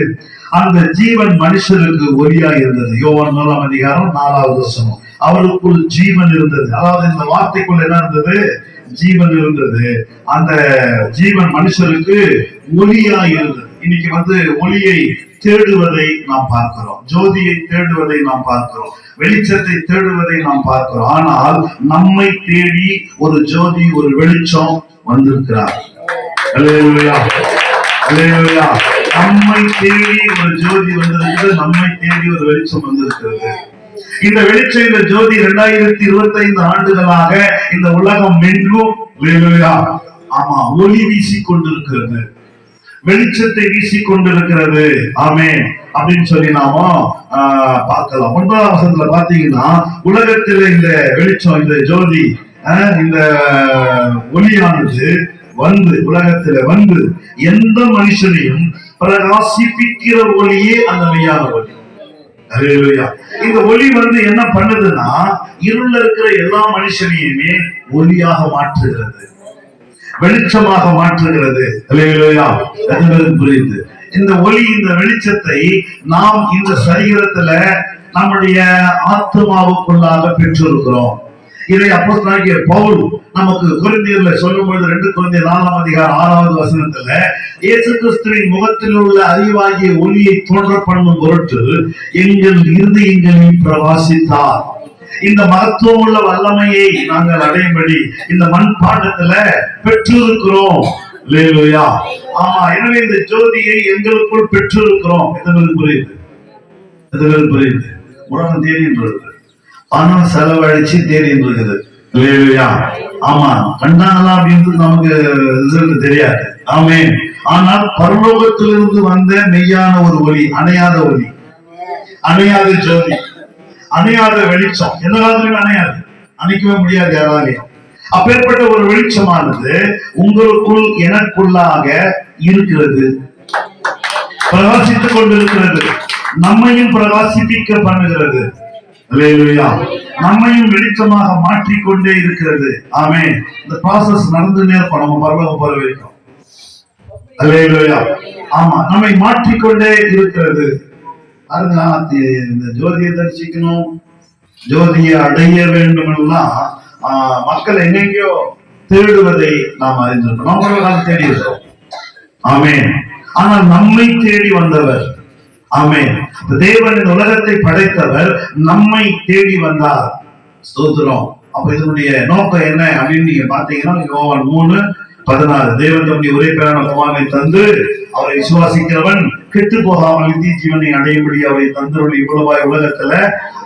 அந்த ஜீவன் மனுஷருக்கு ஒளியா இருந்தது. யோவான் 1ஆம் அதிகாரம் 4வது வசனம். அவருக்குள் ஜீவன் இருந்தது, அதாவது இந்த வார்த்தைக்குள் என்ன இருந்தது? ஜீவன் இருந்தது. அந்த ஜீவன் மனுஷருக்கு ஒளியா இருந்தது. இன்னைக்கு ஒளியை தேடுவதை நாம் பார்க்கிறோம், ஜோதியை தேடுவதை நாம் பார்க்கிறோம், வெளிச்சத்தை தேடுவதை நாம் பார்க்கிறோம். ஆனால் நம்மை தேடி ஒரு ஜோதி, ஒரு வெளிச்சம் வந்திருக்கிறார். அல்லேலூயா, அல்லேலூயா. நம்மை தேடி ஒரு ஜோதி வந்திருக்கிறது, நம்மை தேடி ஒரு வெளிச்சம் வந்திருக்கிறது. இந்த வெளிச்சம், இந்த ஜோதி 2025 ஆண்டுகளாக இந்த உலகம் எங்கும் ஆமா ஒளி வீசிக் கொண்டிருக்கிறது, வெளிச்சத்தை வீசிக் கொண்டிருக்கிறது. ஆமென் அப்படின்னு சொல்லி நாம பார்க்கலாம். 9ஆம் வசனத்துல பாத்தீங்கன்னா, உலகத்துல இந்த வெளிச்சம், இந்த ஜோதி, இந்த ஒளியானது உலகத்துல எந்த மனுஷனையும் பிரகாசிப்பிக்கிற ஒளியே அந்த மெய்யான ஒளி. இந்த ஒளி என்ன பண்ணுதுன்னா, இருள இருக்கிற எல்லா மனுஷனையுமே ஒளியாக மாற்றுகிறது, வெளிச்சமாக மாற்றுகிறது. புரியுது? இந்த ஒளி, இந்த வெளிச்சத்தை நாம் இந்த சரீரத்துல நம்முடைய ஆத்மாவுக்குள்ளாக பெற்றிருக்கிறோம். இதை அப்போஸ்தலனாகிய பவுல் நமக்கு கொரிந்தியர்ல சொல்லும் பொழுது 2 கொரிந்தியர் 4ஆம் அதிகாரம் 6வது வசனத்துல, இயேசு கிறிஸ்துவின் முகத்தில் உள்ள அறிவாகிய ஒளியை தோன்ற பண்ணும் பொருட்டு எங்கள் இருதயங்களில் பிரகாசித்தார். இந்த மகத்துவம் உள்ள வல்லமையை நாங்கள் அடையும்படி இந்த மண்பாண்டத்துல பெற்றிருக்கிறோம். அல்லேலூயா. ஆமா, எனவே இந்த ஜோதியை எங்களுக்குள் பெற்றிருக்கிறோம். புரியுது? புரியுது? உலகம் தேடின்றது, பணம் செலவழிச்சு தேடின்னு இருக்குது. அல்லேலூயா. ஆமா, கண்டாங்களா அப்படின்றது நமக்கு ரிசல்ட் தெரியாது. ஆமென். ஆனால் பரலோகத்திலிருந்து வந்த மெய்யான ஒரு ஒளி, அணையாத ஒளி, அணையாத ஜோதி, அணையாத வெளிச்சம், எந்த காலத்திலும் அணையாது, அணைக்கவே முடியாது யாராலையும். அப்பேற்பட்ட ஒரு வெளிச்சமானது உங்களுக்குள், எனக்குள்ளாக இருக்கிறது, பிரகாசித்துக் கொண்டிருக்கிறது, நம்மையும் பிரகாசிப்பிக்க பண்ணுகிறது. அல்லேலூயா. நம்மையும் வெளிச்சமாக மாற்றிக்கொண்டே இருக்கிறது. ஆமென். இந்த ப்ராசஸ் நடந்துட்டே இருக்கும் நம்ம பரலோகம் போற வரைக்கும். அல்லேலூயா. ஆமா, நம்மை மாற்றிக்கொண்டே இருக்கிறது. இந்த ஜோதியை தரிசிக்கணும், ஜோதியை அடைய வேண்டும் மக்கள் எங்கெங்கயோ தேடுவதை நாம் அறிந்திருக்கோம். நம்மளால தேடி இருக்கிறோம். ஆமென். ஆனால் நம்மை தேடி வந்தவர், ஆமென், தேவன் இந்த உலகத்தை படைத்தவர் நம்மை தேடி வந்தார். ஸ்தோத்திரம். அப்ப இதனுடைய நோக்கம் என்ன அப்படின்னு நீங்க பாத்தீங்கன்னா, யோவான் 3:16, தேவன் தம்முடைய ஒரே பேரான குமாரனை தந்து அவரை விசுவாசிக்கிறவன் கெட்டு போகாமல் நித்திய ஜீவனை அடையும்படி அவரை தந்தருடைய இவ்வளவாய் உலகத்துல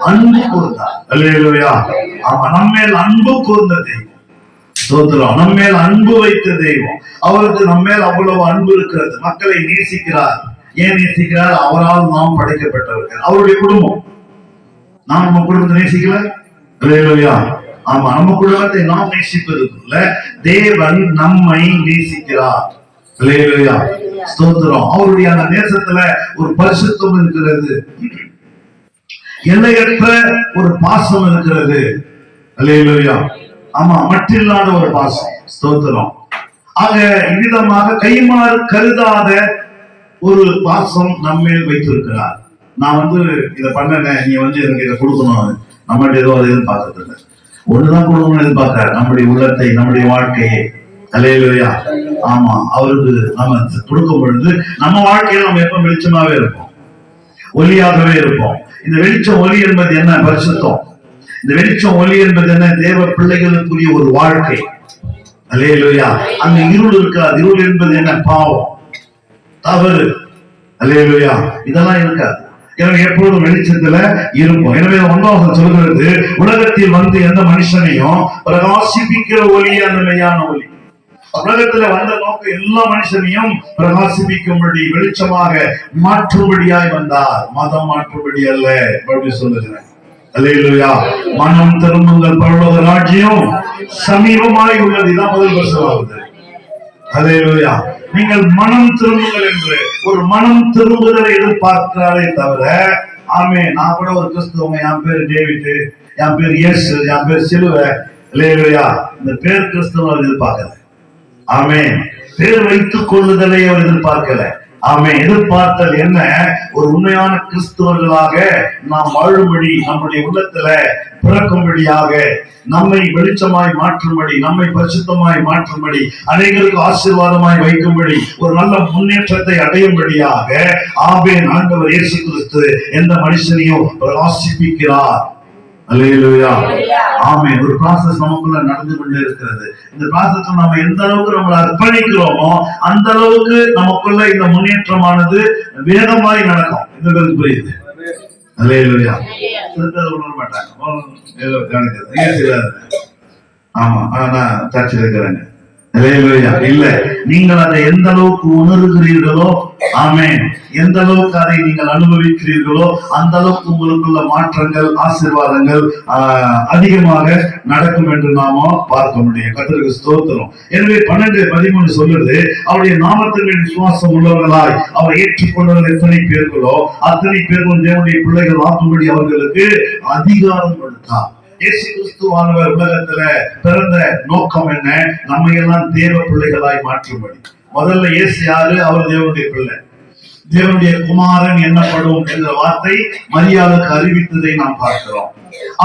அன்பு கூர்ந்தார். அல்லேலூயா. ஆமா, நம்மேல் அன்பு கூர்ந்த தெய்வம். ஸ்தோத்திரம். நம்மேல் அன்பு வைத்த தெய்வம். அவருக்கு நம்மேல் அவ்வளவு அன்பு இருக்கிறது. மக்களை நேசிக்கிறார். ஏன் நேசிக்கிறார்? அவரால் நாம் படைக்கப்பட்டவர்கள், அவருடைய குடும்பம். நாம் நம்ம குடும்பத்தை நேசிக்கல. அல்லேலூயா. ஆமா, நம்ம குடும்பத்தை நாம் நேசிப்பதுக்குள்ள தேவன் நம்மை நேசிக்கிறார். அல்லேலூயா. ஸ்தோத்திரம். அவருடைய அந்த நேசத்துல ஒரு பரிசுத்தம் இருக்கிறது, எல்லையற்ற ஒரு பாசம் இருக்கிறது. அல்லேலூயா. ஆமா, மற்றில்லாத ஒரு பாசம். ஸ்தோத்திரம். ஆக இவ்விதமாக கைமாறு கருதாத ஒரு பாசம் நம்மேல் வைத்திருக்கிறார். நான் இதை பண்ணேன், நீ எனக்கு இதை கொடுக்கணும், நம்மகிட்ட ஏதோ அதை எதிர்பார்க்கறது இல்லை. ஒண்ணுதான் கொடுக்கணும்னு எதிர்பார்க்கிறார், நம்முடைய உள்ளத்தை, நம்முடைய வாழ்க்கையை. அல்லேலூயா. ஆமா, அவருக்கு நம்ம கொடுக்கும் பொழுது நம்ம வாழ்க்கையில நம்ம எப்ப வெளிச்சமாவே இருப்போம், ஒளியாகவே இருப்போம். இந்த வெளிச்சம் ஒளி என்பது என்ன? பரிசுத்தம். இந்த வெளிச்சம் ஒளி என்பது என்ன? தேவ பிள்ளைகளுக்குரிய ஒரு வாழ்க்கை. அல்லேலூயா. அந்த இருள் இருக்காது. இருள் என்பது என்ன? பாவம், தவறு. அல்லேலூயா. இதெல்லாம் இருக்காது. எனவே எப்பொழுதும் வெளிச்சத்துல இருக்கும். எனவே 1 சொல்கிறது, உலகத்தில் எந்த மனுஷனையும் பிரகாசிப்பிக்கிற ஒளி அந்த மெய்யான ஒளி. உலகத்துல வந்த நோக்கம் எல்லா மனுஷனையும் பிரகாசிப்பிக்கும்படி வெளிச்சமாக மாற்றும்படியாய் வந்தார், மதம் மாற்றும்படி அல்ல. அப்படி சொல்லுகிறேன். அல்லேலூயா. மனம் திரும்புங்கள், பரலோக ராஜ்யம் சமீபமாய் உள்ளது. இதான் முதல் வருஷமாகுது. அல்லேலூயா. நீங்கள் மனம் திரும்புங்கள் என்று ஒரு மனம் திரும்புதலை எதிர்பார்க்கிறாரே தவிர, ஆமே நான் கூட ஒரு கிறிஸ்துவங்க, என் பேர் டேவிட், என் பேர் இயேசு, என் பேர் சிலுவை, அல்லேலூயா, இந்த பேர் கிறிஸ்துவ எதிர்பார்க்கல. ஆமே. பேர் வைத்துக் கொள்ளுதலை அவர் எதிர்பார்க்கல. ஆமே. எதிர்பார்த்தல் என்ன? ஒரு உண்மையான கிறிஸ்துவர்களாக நாம் வாழும்படி, நம்முடைய உள்ளத்துல பிறக்கும்படியாக, நம்மை வெளிச்சமாய் மாற்றும்படி, நம்மை பரிசுத்தமாய் மாற்றும்படி, அநேகருக்கு ஆசீர்வாதமாய் வைக்கும்படி, ஒரு நல்ல முன்னேற்றத்தை அடையும்படியாக ஆமென் ஆண்டவர் இயேசு கிறிஸ்து எந்த மனுஷனையும் பிரகாசிப்பிக்கிறார். அல்லேலூயா. ஆமென். ஒரு ப்ராசஸ் நமக்குள்ள நடந்து கொண்டே இருக்கிறது. இந்த ப்ராசஸ் நம்ம எந்த அளவுக்கு நம்மளை அர்ப்பணிக்கிறோமோ அந்த அளவுக்கு நமக்குள்ள இந்த முன்னேற்றமானது வேகமாய் நடக்கும். இந்த பேருக்கு புரியுது? அல்லேலூயா. உணர மாட்டாங்க. ஆமா, நான் சர்ச்சில் இருக்கிறேங்க. இல்ல, நீங்கள் அதை எந்த அளவுக்கு உணர்கிறீர்களோ, ஆமென், எந்த அளவுக்கு அதை நீங்கள் அனுபவிக்கிறீர்களோ அந்த அளவுக்கு உங்களுக்குள்ள மாற்றங்கள், ஆசீர்வாதங்கள் அதிகமாக நடக்கும் என்று நாம பார்க்க முடியும். கர்த்தருக்கு ஸ்தோத்திரம். எனவே 12:13 சொல்லுது, அவருடைய நாமத்தின் விசுவாசம் உள்ளவர்களாய் அவரை ஏற்றுக்கொண்டவர்கள் எத்தனை பேர்களோ அத்தனை பேர்களும் தேவனுடைய பிள்ளைகள் ஆக்கும்படி அவர்களுக்கு அதிகாரம் கொடுத்தார். இயேசு கிறிஸ்துவானவர் உலகத்துல பிறந்த நோக்கம் என்ன? நம்ம எல்லாம் தேவ பிள்ளைகளாய் மாற்றும்படி. முதல்ல இயேசு யாரு? அவர் தேவனுடைய பிள்ளை, தேவனுடைய குமாரன் என்னப்படும் என்ற வார்த்தை மரியாதைக்கு அறிவித்ததை நாம் பார்க்கிறோம்.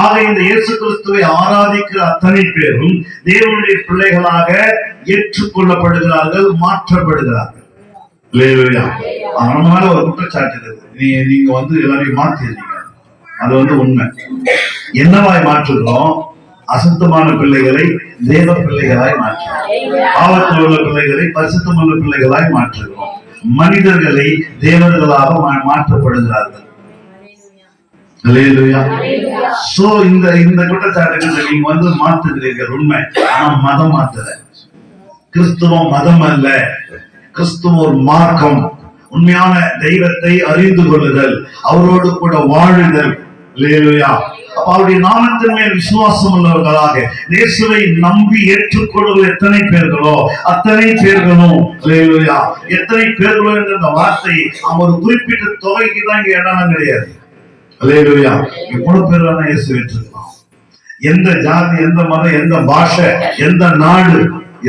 ஆக இந்த இயேசு கிறிஸ்துவை ஆராதிக்கிற அத்தனை பேரும் தேவனுடைய பிள்ளைகளாக ஏற்றுக்கொள்ளப்படுகிறார்கள், மாற்றப்படுகிறார்கள். நம்ம மேல ஒரு குற்றச்சாட்டு இருக்குது, நீங்க எல்லாரையும் மாத்திருக்கீங்க. அது உண்மை. என்னவாய் மாற்றுகிறோம்? அசுத்தமான பிள்ளைகளை தேவ பிள்ளைகளாய் மாற்றுகிறோம். பாவத்தில் உள்ள பிள்ளைகளை பரிசுத்தமுள்ள பிள்ளைகளாய் மாற்றுகிறோம். மனிதர்களை தேவர்களாக மாற்றப்படுகிறார்கள். சோ இந்த குற்றச்சாட்டுகளை நீங்க மாத்துகிறீர்கள், உண்மை. ஆனா மதம் மாத்தல. கிறிஸ்துவம் மதம் அல்ல, கிறிஸ்துவ ஒரு மார்க்கம். உண்மையான தெய்வத்தை அறிந்து கொள்ளுதல், அவரோடு கூட வாழுதல். அவருடைய நாமத்தின் மேல் விசுவாசம் உள்ளவர்களாக இயேசுவை நம்பி ஏற்றுக்கொள்வது எத்தனை பேர்களோ அத்தனை பேர்களும், எத்தனை பேர்களோ என்ற வார்த்தை ஒரு குறிப்பிட்ட தொகைக்கு தான் இங்க இடம் கிடையாது. எவ்வளவு பேர் வேணா இயேசு ஏற்றுக்கலாம். எந்த ஜாதி, எந்த மதம், எந்த பாஷை, எந்த நாடு,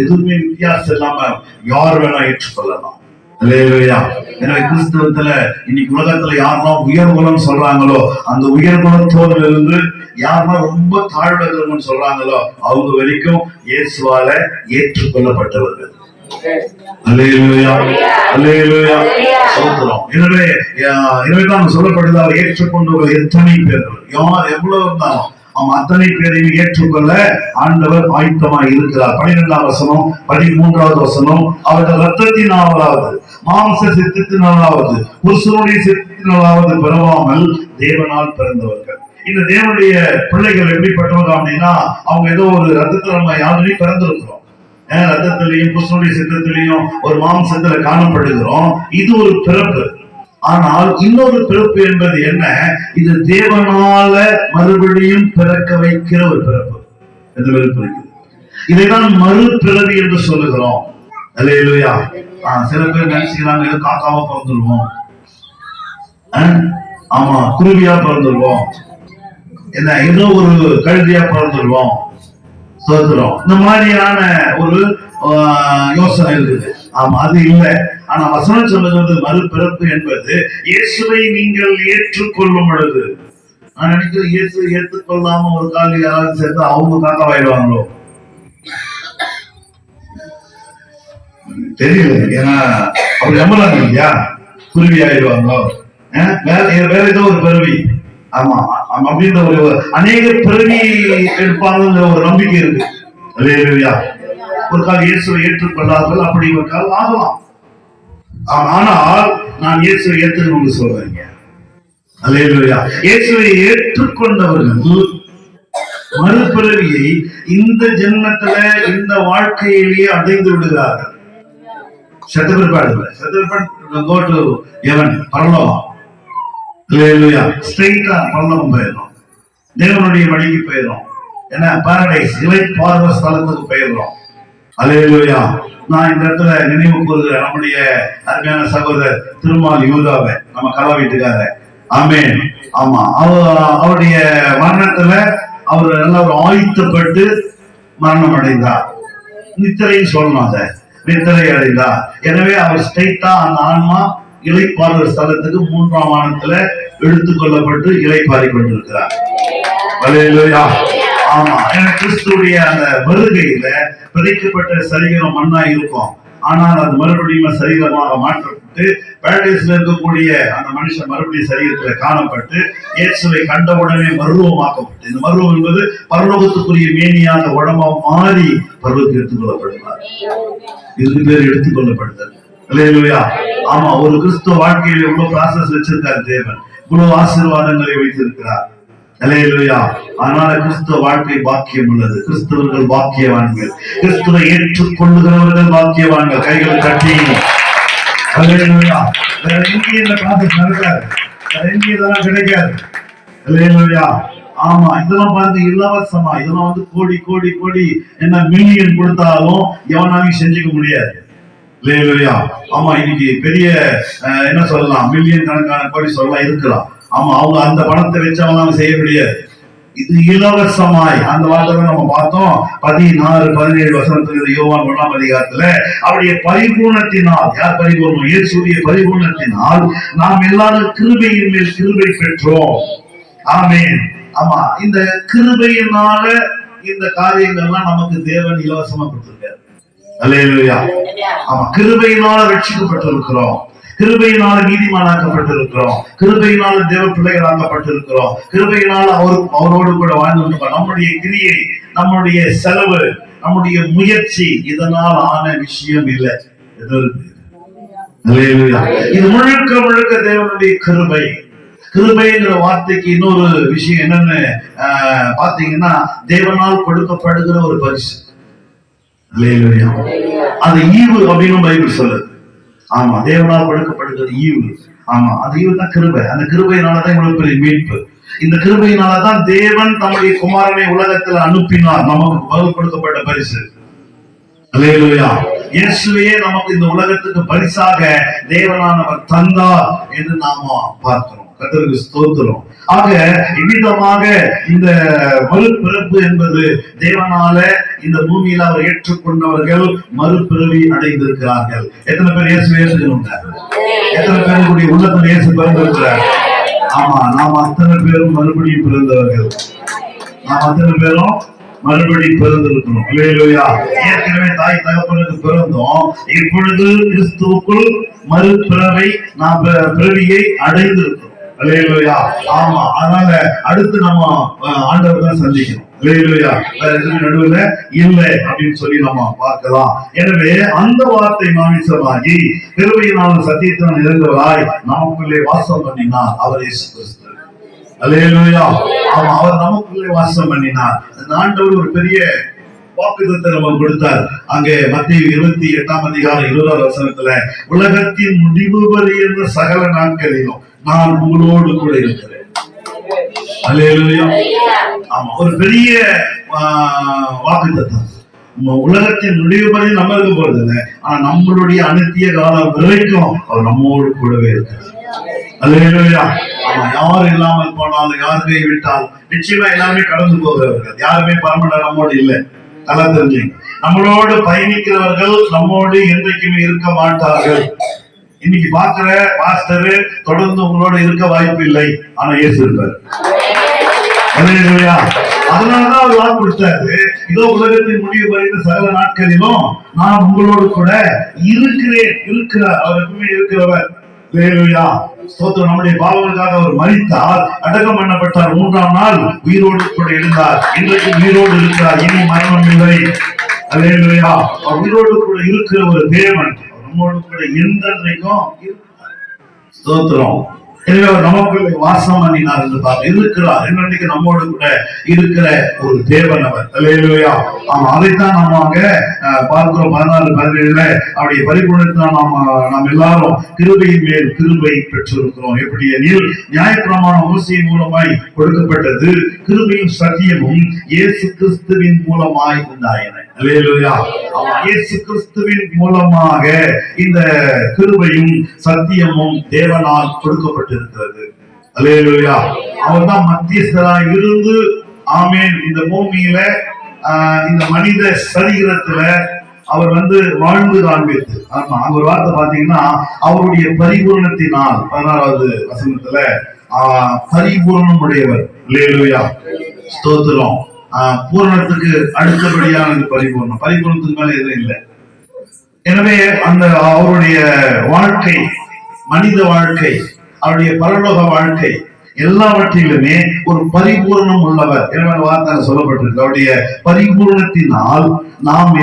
எதுவுமே வித்தியாசம் இல்லாம யார் வேணா ஏற்றுக்கொள்ளலாம். எனவே கிறிஸ்தவத்துல இன்னைக்கு உலகத்துல யாரெல்லாம் உயர்குலம் சொல்றாங்களோ அந்த உயர்குலத்தோடு இருந்து யாரெல்லாம் ரொம்ப தாழ்வுன்னு சொல்றாங்களோ அவங்க வரைக்கும் இயேசுவால ஏற்றுக்கொள்ளப்பட்டவர்கள். எனவேதான் சொல்லப்படுது, அவர் ஏற்றுக்கொண்டவர்கள் எத்தனை பேர்கள், யார் எவ்வளவு இருந்தாலும் அவன் அத்தனை பேரையும் ஏற்றுக்கொள்ள ஆண்டவர் ஆயத்தமாய் இருக்கிறார். 12ஆம் வசனம், 13வது வசனம், அவர்கள் ரத்தத்தினாலாவது மாம்ச சித்தத்தினாலாவது புருஷனுடைய சித்தத்தினாலாவது பிறவாமல் தேவனால் பிறந்தவர்கள். இந்த தேவனுடைய பிள்ளைகள் எப்படிப்பட்டவங்க அப்படின்னா, அவங்க ஏதோ ஒரு ரத்தத்தில் நம்ம ஆல்ரெடி பிறந்திருக்கிறோம். ரத்தத்திலையும் புருஷனுடைய சித்தத்திலையும் ஒரு மாம்சத்துல காணப்படுகிறோம். இது ஒரு பிறப்பு. ஆனால் இன்னொரு பிறப்பு என்பது என்ன? இது தேவனால மறுபடியும் பிறக்க வைக்கிற ஒரு பிறப்பு. இதைதான் மறுபிறவி என்று சொல்லுகிறோம். அல்லேலூயா. சில பேர் நினைச்சுக்கிறாங்க காக்காவா பிறந்துருவோம், ஆமா குருவியா பிறந்துருவோம், என்ன ஏதோ ஒரு கழுதியா பிறந்துருவோம், சோதரம், இந்த மாதிரியான ஒரு யோசனை இருக்குது. ஆமா, அது இல்லை. ஆனா வசனம் சொல்லுகிறது மறுபிறப்பு என்பது இயேசுவை நீங்கள் ஏற்றுக்கொள்ளும் பொழுது. நான் நினைக்கிறேன் இயேசு ஏற்றுக்கொள்ளாம ஒரு கால் யாராவது சேர்த்து அவங்க காக்காவாயிடுவாங்களோ தெரியல. ஏன்னா அப்படி நம்பலாம் இல்லையா? குருவி ஆயிடுவாங்களோ, வேற ஏதோ ஒரு பிறவி, ஆமா அப்படின்ற ஒரு அநேக பிறவி எடுப்பாங்கிற ஒரு நம்பிக்கை இருக்கு. அல்லேலூயா. ஒரு கால் இயேசுவை ஏற்றுக்கொள்ளார்கள், அப்படி ஒரு கால் ஆகலாம். ஆனால் நான் இயேசுவை ஏற்றுக்கணும்னு சொல்றேங்க. அல்லேலூயா. இயேசுவை ஏற்றுக்கொண்டவர்கள் மறுபிறவியை இந்த ஜென்மத்துல இந்த வாழ்க்கையிலேயே அடைந்து விடுகிறார்கள். பரலோகம் ஸ்ட்ரெயிட்டா பரலோகம் போயிடும், தேவனுடைய வழிக்கு போயிடும். ஏன்னா பாரடைஸ் இளைப்பாறுதல் ஸ்தலத்துக்கு போயிடுறோம். அல்லேலூயா. நான் இந்த இடத்துல நினைவு கூறுகிறேன் நம்முடைய அருமையான சகோதரர் திருமால் யூதாவை, நம்ம கலா வீட்டுக்காரர். ஆமென். ஆமா, அவருடைய மரணத்துல அவர் நல்லா ஒரு ஆயத்தப்பட்டு மரணம் அடைந்தார். நித்திரைன்னு சொல்லணும், அதை நித்திரை அடைந்தார். எனவே அவர் ஸ்ட்ரெயிட்டா அந்த ஆன்மா இளைப்பாறுதல் ஸ்தலத்துக்கு 3ஆம் வானத்துல எடுத்துக் கொள்ளப்பட்டு இளைப்பாரி கொண்டிருக்கிறார். அல்லேலூயா. ஆமா, ஏன்னா கிறிஸ்துடைய அந்த வருகையில பிரிக்கப்பட்ட சரீரம் மண்ணா இருக்கும், ஆனால் அது மறுபடியும் சரீரமாக மாற்றப்பட்டு பாரடைஸ்ல இருக்கக்கூடிய அந்த மனுஷன் மறுபடியும் சரீரத்துல காணப்பட்டு இயேசுவை கண்டவுடனே மருவமாக்கப்பட்டு, இந்த மருவம் என்பது பரலோகத்துக்குரிய மேனியாக உடம்பா மாறி பரலோகத்துக்கு எடுத்துக் கொள்ளப்படுகிறார். இதுக்கு பேர் எடுத்துக் கொள்ளப்படுதல். அல்லேலூயா. ஆமா, ஒரு கிறிஸ்துவ வாழ்க்கையில இவ்வளவு ப்ராசஸ் வச்சிருக்காரு தேவன், இவ்வளவு ஆசீர்வாதங்களை வைத்திருக்கிறார். அல்லேலூயா. அதனால கிறிஸ்துவ வாழ்க்கை பாக்கியம் உள்ளது. கிறிஸ்தவர்கள் பாக்கியவான்கள், கிறிஸ்துவை ஏற்றுக்கொள்ளுகிறவர்கள் பாக்கியவான்கள். கைகளை தட்டி அல்லேலூயா. வேற எங்கேயும் இந்த ப்ராசஸ் நடக்காது, வேற எங்கேயும் இதெல்லாம் கிடைக்காது. அல்லேலூயா. ஆமா, இதெல்லாம் பார்த்து இலவசமா, இதெல்லாம் கோடி கோடி கோடி என்ன மில்லியன் கொடுத்தாலும் எவனாலையும் செஞ்சுக்க முடியாது. அல்லேலூயா. ஆமா, இன்னைக்கு பெரிய என்ன சொல்லலாம், மில்லியன் கணக்கான கோடி சொல்லலாம் இருக்கலாம். ஆமா, அவங்க அந்த பணத்தை வச்சு அவங்க செய்ய முடியாது. இது இலவசமாய். அந்த வார்த்தை நம்ம பார்த்தோம் 16-17 வசனத்துல யோவான் 1ஆம் அதிகாரத்துல அவருடைய பரிபூர்ணத்தினால், யார் பரிபூர்ணம்? இயேசுடைய பரிபூர்ணத்தினால் நாம் எல்லாரும் கிருபையின் மேல் கிருபை பெற்றோம். ஆமென். ஆமா, இந்த கிருபையினால இந்த காரியங்கள்லாம் நமக்கு தேவன் இலவசமா கொடுத்திருக்காரு. அல்லேலூயா. ஆமா, கிருபையினால ரட்சிக்கப்பட்டிருக்கிறோம், கிருபையினால நீதிமானாக்கப்பட்டிருக்கிறோம், கிருபையினால தேவ பிள்ளைகளாக்கப்பட்டிருக்கிறோம், கிருபையினால அவரோடு கூட வாழ்ந்து நம்முடைய கிரியை, நம்முடைய செலவு, நம்முடைய முயற்சி இதனால் ஆன விஷயம் இல்லை. இது முழுக்க முழுக்க தேவனுடைய கிருபை. கிருபைங்கிற வார்த்தைக்கு இன்னொரு விஷயம் என்னன்னு பாத்தீங்கன்னா, தேவனால் கொடுக்கப்படுகிற ஒரு பரிசு. அது ஈவு அப்படின்னு பைபிள் சொல்லுது. ஆமா, தேவனால் கொடுக்கப்படுகிறது ஈவு. ஆமா, அந்த ஈவு தான் கிருபை. அந்த கிருபையினாலதான் இவ்வளவு பெரிய மீட்பு. இந்த கிருபையினாலதான் தேவன் தம்முடைய குமாரனை உலகத்தில் அனுப்பினார், நமக்கு பதில் கொடுக்கப்பட்ட பரிசு. அல்லேலூயா. இயேசுவையே நமக்கு இந்த உலகத்துக்கு பரிசாக தேவனானவர் தந்தார் என்று நாம பார்க்கிறோம். கர்த்தருக்கு ஸ்தோத்திரம். ஆக இவ்விதமாக இந்த மறுபிறப்பு என்பது தேவனால இந்த பூமியில அவர் ஏற்றுக்கொண்டவர்கள் மறுபிறவி அடைந்திருக்கிறார்கள். எத்தனை பேர் இயேசு ஏற்றுக்கொண்ட? எத்தனை பேருடைய உள்ளத்தில் இயேசு பிறந்திருக்கிறார்? ஆமா, நாம் அத்தனை பேரும் மறுபடியும் பிறந்தவர்கள். நாம் அத்தனை பேரும் மறுபடி பிறந்திருக்கணும். அல்லேலூயா. ஏற்கனவே தாய் தகப்பனுக்கு பிறந்தோம், இப்பொழுது கிறிஸ்துவுக்குள் மறுபிறவை நாம் பிறவியை அடைந்திருக்கிறோம். அல்லேலூயா. ஆமா, அதனால அடுத்து நம்ம ஆண்டவர் தான் சந்திக்கணும். அல்லேலூயா. வேற எதுவும் நடுவுல இல்லை அப்படின்னு சொல்லி நம்ம பார்க்கலாம். எனவே அந்த வார்த்தை மாமிசமாகி கிருபையினாலும் சத்தியத்தினால் நிறைந்தவராய் நமக்குள்ளே வாசம் பண்ணினார். அவர் இயேசு கிறிஸ்து. அல்லேலூயா. ஆமா, அவர் நமக்குள்ளே வாசம் பண்ணினார். அந்த ஆண்டவர் ஒரு பெரிய வாக்குத்தத்தம் நமக்கு கொடுத்தார். அங்கே மத்தேயு 28ஆம் அதிகாரம் 20ஆவது வசனத்துல, உலகத்தின் முடிவு வரையின்ற சகல நாட்களிலும் நான் உங்களோடு கூட இருக்கிறேன். அல்லேலூயா. ஆமா, ஒரு பெரிய வாக்குத்தத்தம். உலகத்தின் முடிவு வரை நம்ம இருக்க போறது இல்லை, ஆனா நம்மளுடைய அனித்திய காலம் வரைக்கும் அவர் நம்மோடு கூடவே இருக்கிறார். அல்லேலூயா. யார் இல்லாமல் போனாலும், யார் கை விட்டால் நிச்சயமா எல்லாருமே கடந்து போகிறவர்கள், யாருமே பர்மனன்ட் நம்மோடு இல்லை. நல்லா தெரிஞ்சுங்க, நம்மளோடு பயணிக்கிறவர்கள் நம்மோடு என்றைக்குமே இருக்க மாட்டார்கள். இன்னைக்கு பாக்குற பாஸ்டர் தொடர்ந்து உங்களோட இருக்க வாய்ப்பு இல்லை, ஆனா இயேசு இருப்பார். அதனாலதான் அவர் வாக்கு கொடுத்தாரு, இதோ உலகத்தின் முடிவு வரைந்த சகல நாட்களிலும் நான் உங்களோடு கூட இருக்கிறார். அவர் எப்பவுமே இருக்கிறவர். நம்முடைய பாவங்களுக்காக அவர் மரித்தார், அடக்கம் பண்ணப்பட்டார், 3ஆம் நாள் உயிரோடு கூட இருந்தார், இன்றைக்கு உயிரோடு இருக்கிறார், இனி மரணம் இல்லை. அல்லேலூயா. அவர் உயிரோடு கூட இருக்கிற ஒரு தேவன் நம்மோடு கூட என்றைக்கும் ஸ்தோத்திரம். எனவே அவர் நமக்குள்ளே வாசம் பண்ணினார் என்று பார்க்க இருக்கிறார். இன்னைக்கு நம்மோடு கூட இருக்கிற ஒரு தேவன் அவர். அல்லேலூயா. ஆமா, அதைத்தான் நாம அங்க பார்க்கிறோம். 16-17 அவருடைய பரிபூரணத்தை நாம் எல்லாரும் கிருபையின் மேல் கிருபை பெற்றிருக்கிறோம். எப்படி எனில் நியாயப்பிரமாணம் மோசேயின் மூலமாய் கொடுக்கப்பட்டது, கிருபையும் சத்தியமும் இயேசு கிறிஸ்துவின் மூலமாய் உண்டாயின. அல்லேலூயா. இயேசு கிறிஸ்துவின் மூலமாக இந்த கிருபையும் சத்தியமும் தேவனால் கொடுக்கப்பட்டிருக்கிறது. அல்லேலூயா. அவர் தான் மத்தியஸ்தராய் இருந்து, ஆமென், இந்த பூமியில இந்த மனித சரீரத்துல அவர் வாழ்ந்து காண்பித்து, ஆமா, அங்க ஒரு வார்த்தை பாத்தீங்கன்னா, அவருடைய பரிபூரணத்தினால் 16வது வசனத்துல பரிபூரணம் உடையவர். அல்லேலூயா. ஸ்தோத்திரம். பூரணத்துக்கு அடுத்தபடியான பரிபூர்ணம், பரிபூர்ணத்துக்கு மேல எதுவும் இல்லை. எனவே அந்த அவருடைய வாழ்க்கை, மனித வாழ்க்கை, அவருடைய பரலோக வாழ்க்கை, எல்லாவற்றிலுமே ஒரு பரிபூர்ணம் உள்ளவர். எனவே வார்த்தை சொல்லப்பட்டிருக்கு, அவருடைய பரிபூர்ணத்தினால் நாம்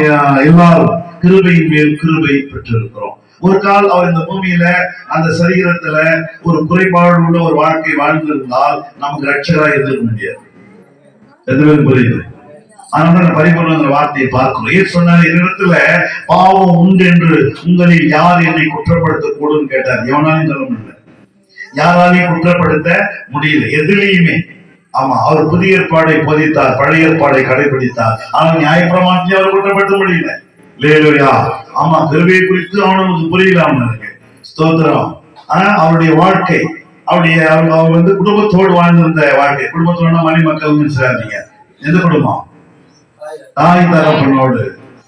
எல்லாரும் கிருபையின் மேல் கிருபை பெற்றிருக்கிறோம். ஒரு கால் அவர் இந்த பூமியில அந்த சரீரத்துல ஒரு குறைபாடு உள்ள ஒரு வாழ்க்கை வாழ்ந்திருந்தால் நமக்கு ரட்சகரா இருந்திருக்க முடியாது. எதுவும் புரியுது? அதனால பரிபூர்ணங்கிற வார்த்தையை பார்க்கிறோம். ஏன் சொன்னாரு, என்னிடத்துல பாவம் உண்டு என்று உங்களில் யார் என்னை குற்றப்படுத்த கூடும் கேட்டார். எவனாலும் சொல்ல முடியல, யாராலையும் குற்றப்படுத்த முடியல, எதிலையுமே. ஆமா, அவர் புதிய ஏற்பாடை போதித்தார், பழைய ஏற்பாடை கடைபிடித்தார். ஆனால் நியாயப்பிரமாணத்தை அவர் குற்றப்படுத்த முடியல. இல்லையா? ஆமா, கிருபையை குறித்து அவனுக்கு புரியல அவனுக்கு. ஸ்தோத்திரம். ஆனா அவருடைய வாழ்க்கை, அவர் குடும்பத்தோடு வாழ்ந்திருந்த வாழ்க்கை. குடும்பத்தோட மணிமக்கள் சொல்லாதீங்க. எந்த குடும்பம்? தாய் தகப்பனோடு,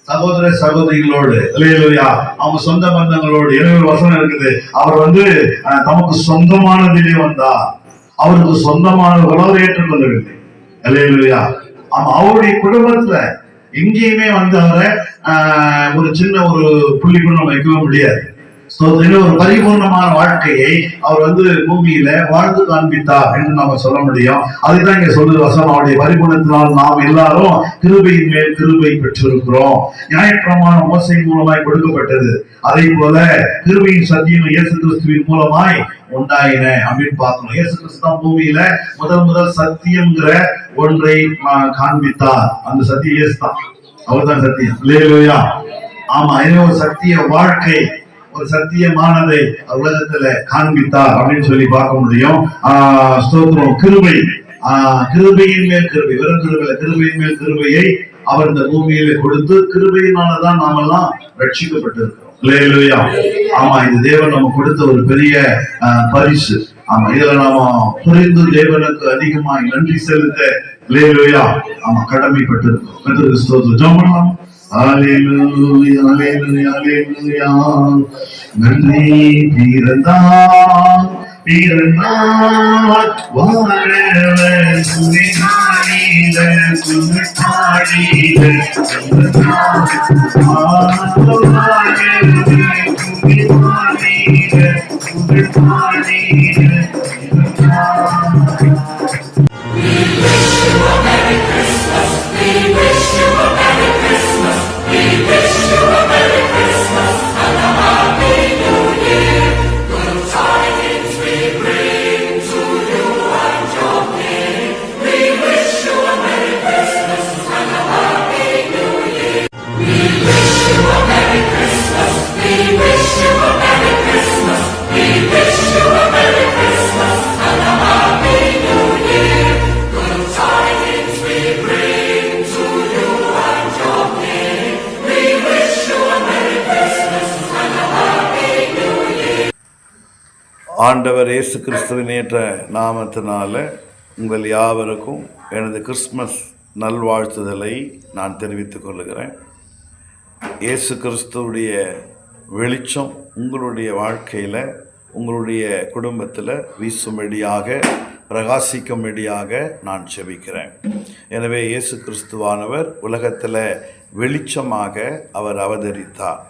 சகோதர சகோதரிகளோடு, இல்லையா, அவங்க சொந்த பந்தங்களோடு. எனவே ஒரு வசனம் இருக்குது, அவர் தமக்கு சொந்தமானதிலே வந்தார், அவருக்கு சொந்தமானவர்கள் அவர் ஏற்றுக்கொள்ளவில்லை. இல்லையா? ஆமா, அவருடைய குடும்பத்துல எங்கேயுமே அவரை ஒரு சின்ன ஒரு புள்ளி கூட நம்ம வைக்கவே முடியாது. ஒரு பரிபூர்ணமான வாழ்க்கையை அவர் பூமியில வாழ்ந்து காண்பித்தார் என்று நாம சொல்ல முடியும். அதுதான் இங்க சொல்ற வசனம், அவருடைய பரிபூர்ணத்தினால் நாம் எல்லாரும் கிருபையின் மேல் கிருபை பெற்றிருக்கிறோம். நியாயப்பிரமாணம் மோசையின் மூலமாய் கொடுக்கப்பட்டது, அதே போல கிருபையின் சத்தியம் இயேசு கிறிஸ்துவின் மூலமாய் உண்டாயின அப்படின்னு பார்க்கணும். இயேசு கிறிஸ்து தான் பூமியில முதல் சத்தியம்ங்கிற ஒன்றை காண்பித்தார். அந்த சத்தியம் இயேசு தான், அவர் தான் சத்தியம். அல்லேலூயா. ஆமா, இது ஒரு சத்திய வாழ்க்கை, ஒரு சத்தியமானதை உலகத்துல காண்பித்தார் அப்படின்னு சொல்லி பார்க்க முடியும். ஸ்தோத்திரம். கிருபை, கிருபையின் மேல் கிருபை, வெறும் கிருபையில கிருபையின் மேல் கிருபையை அவர் இந்த பூமியில கொடுத்து, கிருபையினாலதான் நாம எல்லாம் ரட்சிக்கப்பட்டிருக்கிறோம். அல்லேலூயா. ஆமா, இது தேவன் நம்ம கொடுத்த ஒரு பெரிய பரிசு. ஆமா, இதுல நாம புரிந்து தேவனுக்கு அதிகமாக நன்றி செலுத்த, அல்லேலூயா, ஆமா, கடமைப்பட்டிருக்கிறோம். கர்த்தருக்கு ஸ்தோத்திரம். ஜெபம் பண்ணலாம். அல்லேலூயா, அல்லேலூயா, அல்லேலூயா. நன்றி பிறந்தார் வாழவர் சுவிநாடிட சுவிநாடிட ஆண்டவர் இயேசு கிறிஸ்துவின் ஏற்ற நாமத்தினால உங்கள் யாவருக்கும் எனது கிறிஸ்மஸ் நல்வாழ்த்துதலை நான் தெரிவித்துக் கொள்கிறேன். இயேசு கிறிஸ்துவுடைய வெளிச்சம் உங்களுடைய வாழ்க்கையில், உங்களுடைய குடும்பத்தில் வீசும்படியாக, பிரகாசிக்கும்படியாக நான் செபிக்கிறேன். எனவே இயேசு கிறிஸ்துவானவர் உலகத்தில் வெளிச்சமாக அவர் அவதரித்தார்.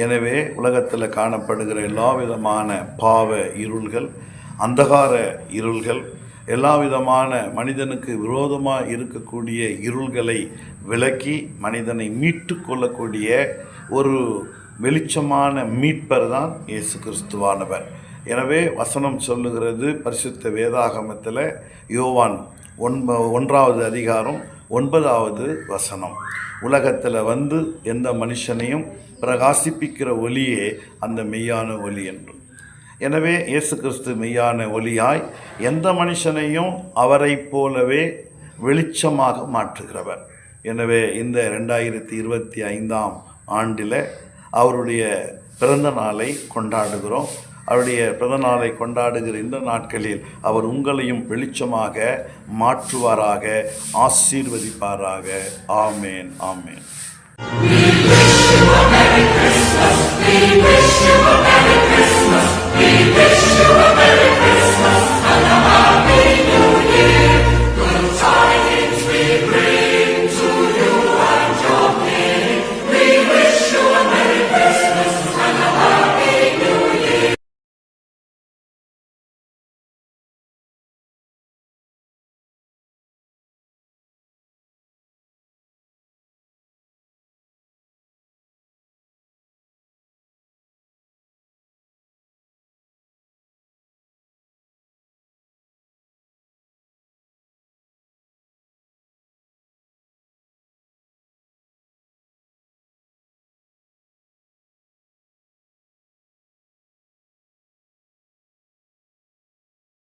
எனவே உலகத்தில் காணப்படுகிற எல்லா விதமான பாவ இருள்கள், அந்தகார இருள்கள், எல்லா விதமான மனிதனுக்கு விரோதமாக இருக்கக்கூடிய இருள்களை விலக்கி மனிதனை மீட்டு கொள்ளக்கூடிய ஒரு வெளிச்சமான மீட்பர் தான் இயேசு கிறிஸ்துவானவர். எனவே வசனம் சொல்லுகிறது பரிசுத்த வேதாகமத்தில் யோவான் 1வது அதிகாரம் 9வது வசனம், உலகத்தில் வந்து எந்த மனுஷனையும் பிரகாசிப்பிக்கிற ஒளியே அந்த மெய்யான ஒளி என்று. எனவே இயேசு கிறிஸ்து மெய்யான ஒளியாய் எந்த மனுஷனையும் அவரை போலவே வெளிச்சமாக மாற்றுகிறவர். எனவே இந்த 2025ஆம் ஆண்டில் அவருடைய பிறந்த நாளை கொண்டாடுகிறோம். அவருடைய பிறந்த நாளை கொண்டாடுகிற இந்த நாட்களில் அவர் உங்களையும் வெளிச்சமாக மாற்றுவாராக, ஆசீர்வதிப்பாராக. ஆமேன், ஆமேன்.